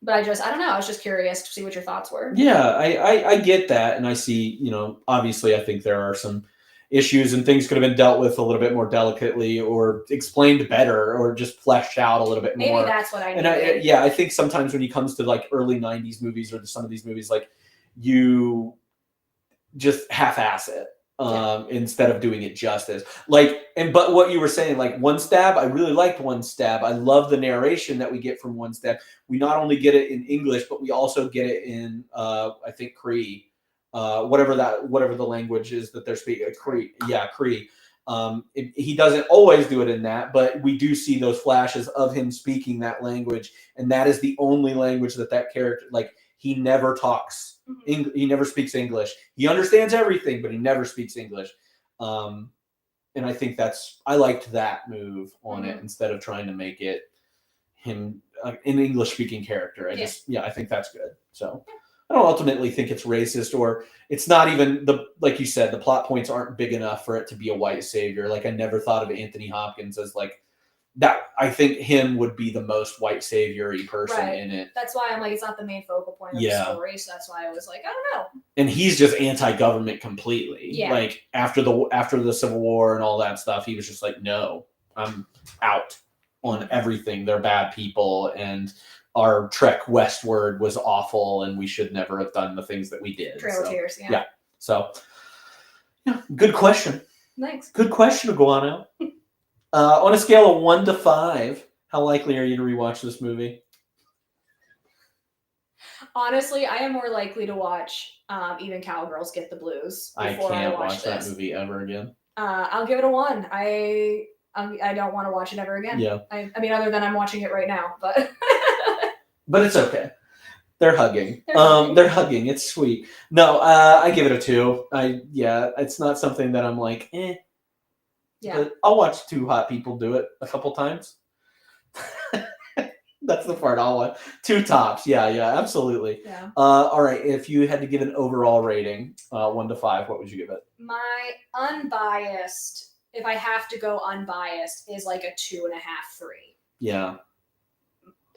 I don't know. I was just curious to see what your thoughts were. Yeah, I get that. And I see, you know, obviously I think there are some issues and things could have been dealt with a little bit more delicately, or explained better, or just fleshed out a little bit more. Maybe that's what I needed. And I think sometimes when it comes to like early 90s movies, or some of these movies, like just half-ass it. Instead of doing it justice. But what you were saying, like One Stab, I really liked One Stab. I love the narration that we get from One Stab. We not only get it in English, but we also get it in I think Cree, whatever the language is that they're speaking. Cree. He doesn't always do it in that, but we do see those flashes of him speaking that language, and that is the only language that character, like, he never talks. He never speaks English. He understands everything, but he never speaks English. And I think I liked that move on it instead of trying to make it him an English speaking character. I think that's good. So I don't ultimately think it's racist, or it's not even like you said, the plot points aren't big enough for it to be a white savior. Like, I never thought of Anthony Hopkins as like that. I think him would be the most white savior-y person in it. That's why I'm like, it's not the main focal point of the story. So that's why I was like, I don't know. And he's just anti-government completely. Yeah. Like, after the Civil War and all that stuff, he was just like, no, I'm out on everything. They're bad people, and our trek westward was awful, and we should never have done the things that we did. Trail of Tears, yeah. So, yeah, good question. Thanks. Good question to go on out. On a scale of 1 to 5, how likely are you to rewatch this movie? Honestly, I am more likely to watch Even Cowgirls Get the Blues before I can't watch this. that movie ever again. I'll give it a 1. I don't want to watch it ever again. Yeah. I mean, other than I'm watching it right now, but but it's okay. They're hugging. They're hugging. It's sweet. No, I give it a 2. It's not something that I'm like, eh. Yeah. But I'll watch 2 hot people do it a couple times. That's the part I'll watch. 2 tops. Yeah, absolutely. Yeah. All right. If you had to give an overall rating, 1 to 5, what would you give it? My unbiased, if I have to go unbiased, is like a 2.5, 3. Yeah.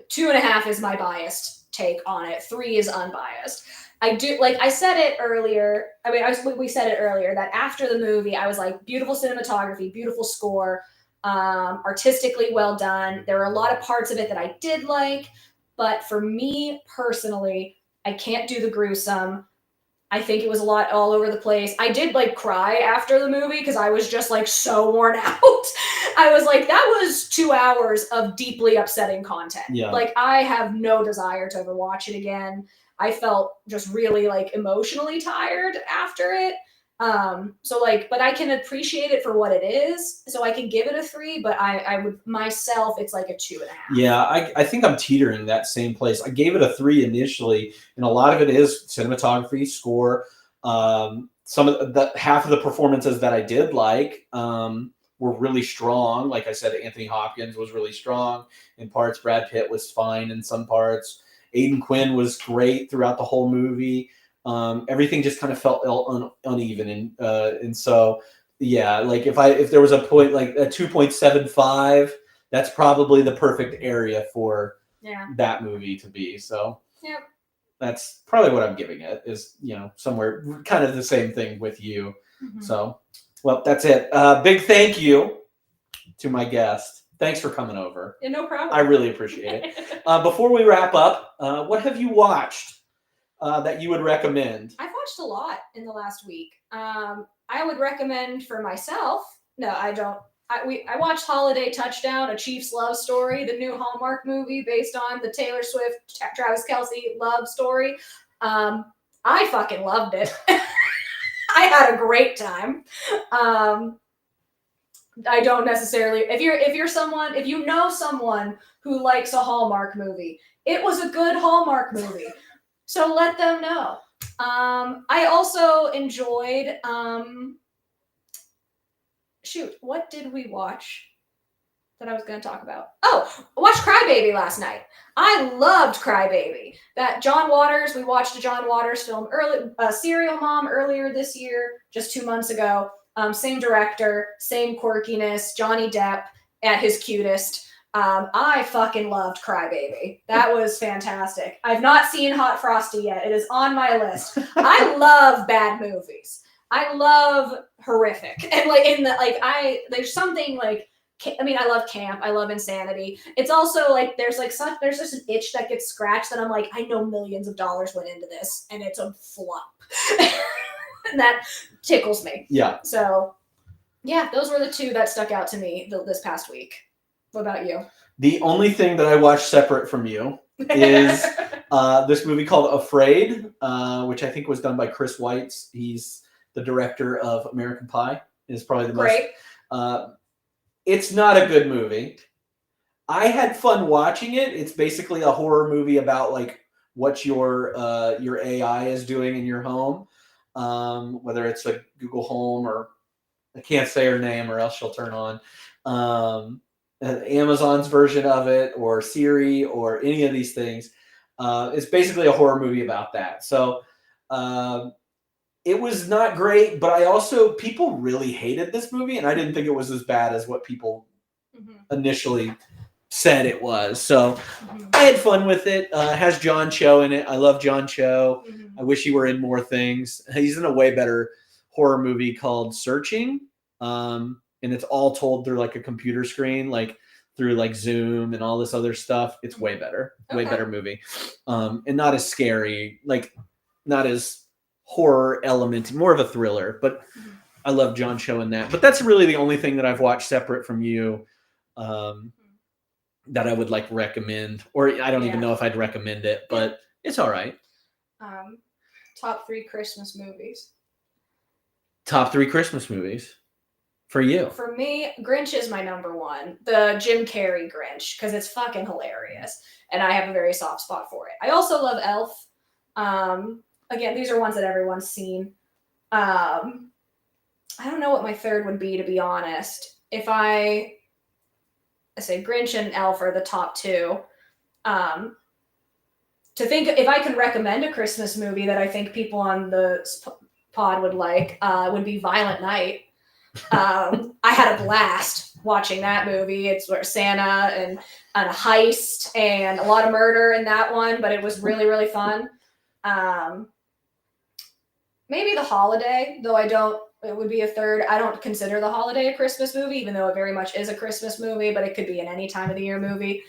2.5 is my biased take on it. 3 is unbiased. I do, like I said it earlier. I mean, we said it earlier that after the movie, I was like, beautiful cinematography, beautiful score, artistically well done. There were a lot of parts of it that I did like, but for me personally, I can't do the gruesome. I think it was a lot all over the place. I did like cry after the movie because I was just like so worn out. I was like, that was 2 hours of deeply upsetting content. Yeah. Like, I have no desire to ever watch it again. I felt just really like emotionally tired after it. But I can appreciate it for what it is. So I can give it a 3, but I would myself, it's like a 2.5. Yeah, I think I'm teetering that same place. I gave it a 3 initially, and a lot of it is cinematography, score. Some of the half of the performances that I did like were really strong. Like I said, Anthony Hopkins was really strong in parts. Brad Pitt was fine in some parts. Aidan Quinn was great throughout the whole movie. Everything just kind of felt uneven, and so like if there was a point like a 2.75, that's probably the perfect area for that movie to be. So that's probably what I'm giving it, is somewhere kind of the same thing with you. Mm-hmm. So, well, that's it. Big thank you to my guest. Thanks for coming over. Yeah, no problem. I really appreciate it. Before we wrap up, what have you watched that you would recommend? I've watched a lot in the last week. I would recommend for myself. No, I don't. I watched Holiday Touchdown, A Chief's Love Story, the new Hallmark movie based on the Taylor Swift, Travis Kelce love story. I fucking loved it. I had a great time. I don't necessarily, if you know someone who likes a Hallmark movie, it was a good Hallmark movie. So let them know. I also enjoyed, what did we watch that I was going to talk about? Oh, I watched Crybaby last night. I loved Crybaby. We watched a John Waters film, Serial Mom, earlier this year, just 2 months ago. Same director, same quirkiness, Johnny Depp at his cutest. I fucking loved Crybaby. That was fantastic. I've not seen Hot Frosty yet. It is on my list. I love bad movies. I love horrific. And there's something like, I love camp. I love insanity. It's also like, there's just an itch that gets scratched that I'm like, I know millions of dollars went into this and it's a flop. and that tickles me. Yeah. So, yeah, those were the two that stuck out to me this past week. What about you? The only thing that I watched separate from you is this movie called Afraid, which I think was done by Chris Weitz. He's the director of American Pie. Is probably the Great. most. It's not a good movie. I had fun watching it. It's basically a horror movie about like what your AI is doing in your home, whether it's like Google Home or I can't say her name or else she'll turn on. Amazon's version of it or Siri or any of these things. It's basically a horror movie about that. So it was not great, but people really hated this movie and I didn't think it was as bad as what people initially said it was. So I had fun with it. It has John Cho in it. I love John Cho. I wish he were in more things. He's in a way better horror movie called Searching. And it's all told through like a computer screen, like through like Zoom and all this other stuff. It's way better, way better movie. And not as scary, like not as horror element, more of a thriller, but I love John Cho in that. But that's really the only thing that I've watched separate from you that I would like recommend, or I don't even know if I'd recommend it, but it's all right. Top 3 Christmas movies. Top 3 Christmas movies for you. For me, Grinch is my number one. The Jim Carrey Grinch, because it's fucking hilarious. And I have a very soft spot for it. I also love Elf. Again, these are ones that everyone's seen. I don't know what my third would be, to be honest. If I say Grinch and Elf are the top 2. To think if I can recommend a Christmas movie that I think people on the pod would like, would be Violent Night. I had a blast watching that movie. It's where Santa and a heist and a lot of murder in that one, but it was really, really fun. Maybe The Holiday, though it would be a third. I don't consider The Holiday a Christmas movie, even though it very much is a Christmas movie, but it could be an any time of the year movie.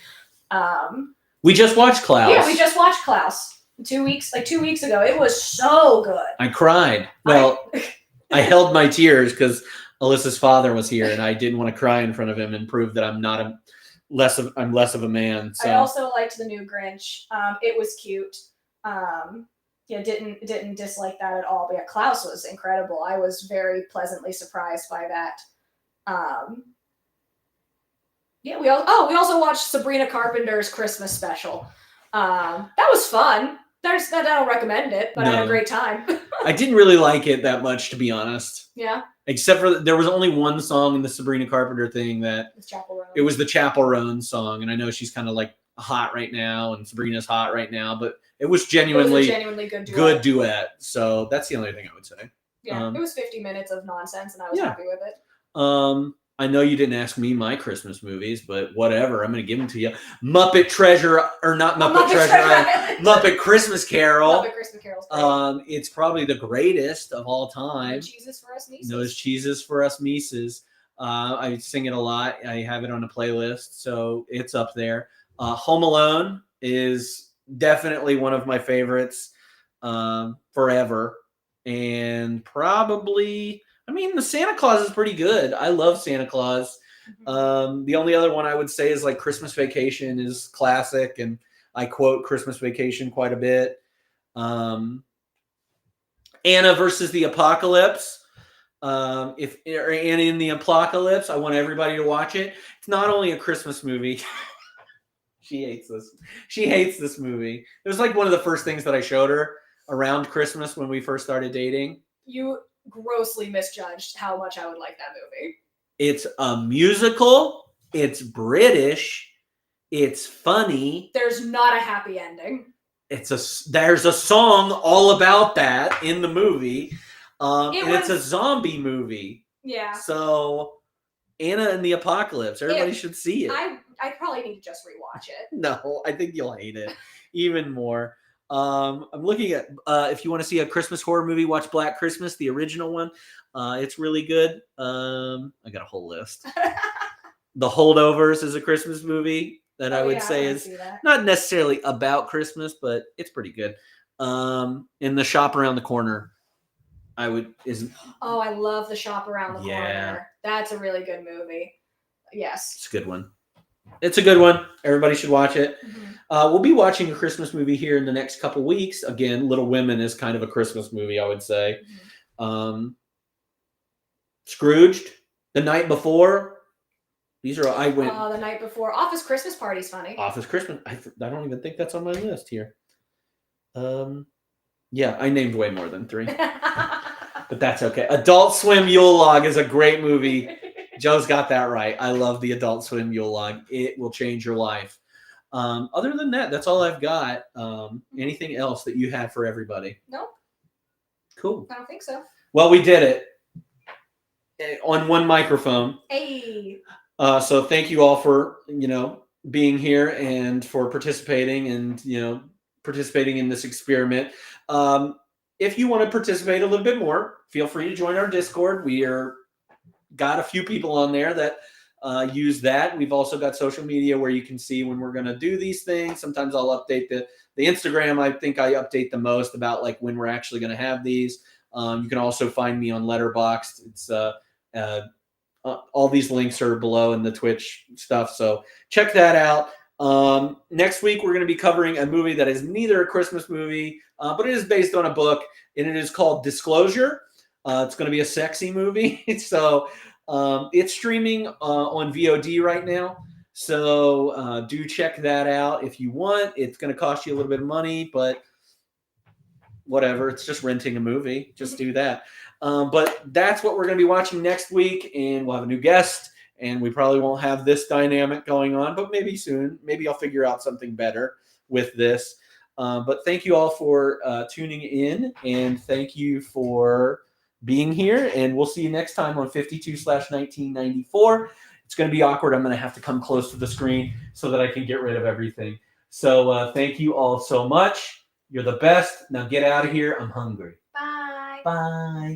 We just watched Klaus. Yeah, we just watched Klaus 2 weeks ago. It was so good. I cried. Well, I held my tears because Alyssa's father was here, and I didn't want to cry in front of him and prove that I'm less of a man. So. I also liked the new Grinch. It was cute. Didn't dislike that at all. But yeah, Klaus was incredible. I was very pleasantly surprised by that. We also watched Sabrina Carpenter's Christmas special. That was fun. I don't recommend it, but I had a great time. I didn't really like it that much, to be honest. Yeah. Except for there was only one song in the Sabrina Carpenter thing that it was the Chapel Roan song, and I know she's kind of like hot right now, and Sabrina's hot right now, but it was genuinely good duet. So that's the only thing I would say. Yeah, it was 50 minutes of nonsense, and I was happy with it. I know you didn't ask me my Christmas movies, but whatever. I'm going to give them to you. Muppet Christmas Carol. Muppet Christmas Carol's great. It's probably the greatest of all time. No Cheeses for Us Mises. Those Cheeses for Us Mises. I sing it a lot. I have it on a playlist, so it's up there. Home Alone is definitely one of my favorites forever. And probably... the Santa Claus is pretty good. I love Santa Claus. The only other one I would say is like Christmas Vacation is classic, and I quote Christmas Vacation quite a bit. Anna versus the Apocalypse. If Anna in the Apocalypse, I want everybody to watch it. It's not only a Christmas movie. She hates this. She hates this movie. It was like one of the first things that I showed her around Christmas when we first started dating. You grossly misjudged how much I would like that movie. It's a musical. It's British. It's funny. There's not a happy ending. There's a song all about that in the movie. It's a zombie movie. Yeah. So Anna and the Apocalypse. Everybody should see it. I probably need to just rewatch it. No, I think you'll hate it even more. I'm looking at if you want to see a Christmas horror movie, watch Black Christmas, the original one. It's really good. I got a whole list. The Holdovers is a Christmas movie that I would say is not necessarily about Christmas, but it's pretty good. And The Shop Around the Corner Oh, I love The Shop Around the Yeah. Corner. That's a really good movie. Yes. It's a good one. It's a good one. Everybody should watch it. We'll be watching a Christmas movie here in the next couple weeks. Again, Little Women is kind of a Christmas movie, I would say. Scrooged, The Night Before. These are The Night Before. Office Christmas Party's funny. Office Christmas. I don't even think that's on my list here. Yeah, I named way more than 3, but that's okay. Adult Swim Yule Log is a great movie. Joe's got that right. I love the Adult Swim Yule Log. It will change your life. Other than that, that's all I've got. Anything else that you have for everybody? Nope. Cool. I don't think so. Well, we did it on one microphone. Hey. So thank you all for, being here and for participating and, participating in this experiment. If you want to participate a little bit more, feel free to join our Discord. Got a few people on there that use that. We've also got social media where you can see when we're going to do these things. Sometimes I'll update the Instagram. I think I update the most about like when we're actually going to have these. You can also find me on Letterboxd. It's all these links are below in the Twitch stuff. So check that out. Next week, we're going to be covering a movie that is neither a Christmas movie, but it is based on a book, and it is called Disclosure. It's going to be a sexy movie. So it's streaming on VOD right now. So do check that out if you want. It's going to cost you a little bit of money, but whatever. It's just renting a movie. Just do that. But that's what we're going to be watching next week, and we'll have a new guest. And we probably won't have this dynamic going on, but maybe soon. Maybe I'll figure out something better with this. But thank you all for tuning in, and thank you for being here. And we'll see you next time on 52/1994. It's going to be awkward. I'm going to have to come close to the screen so that I can get rid of everything. So thank you all so much. You're the best. Now get out of here. I'm hungry. Bye. Bye.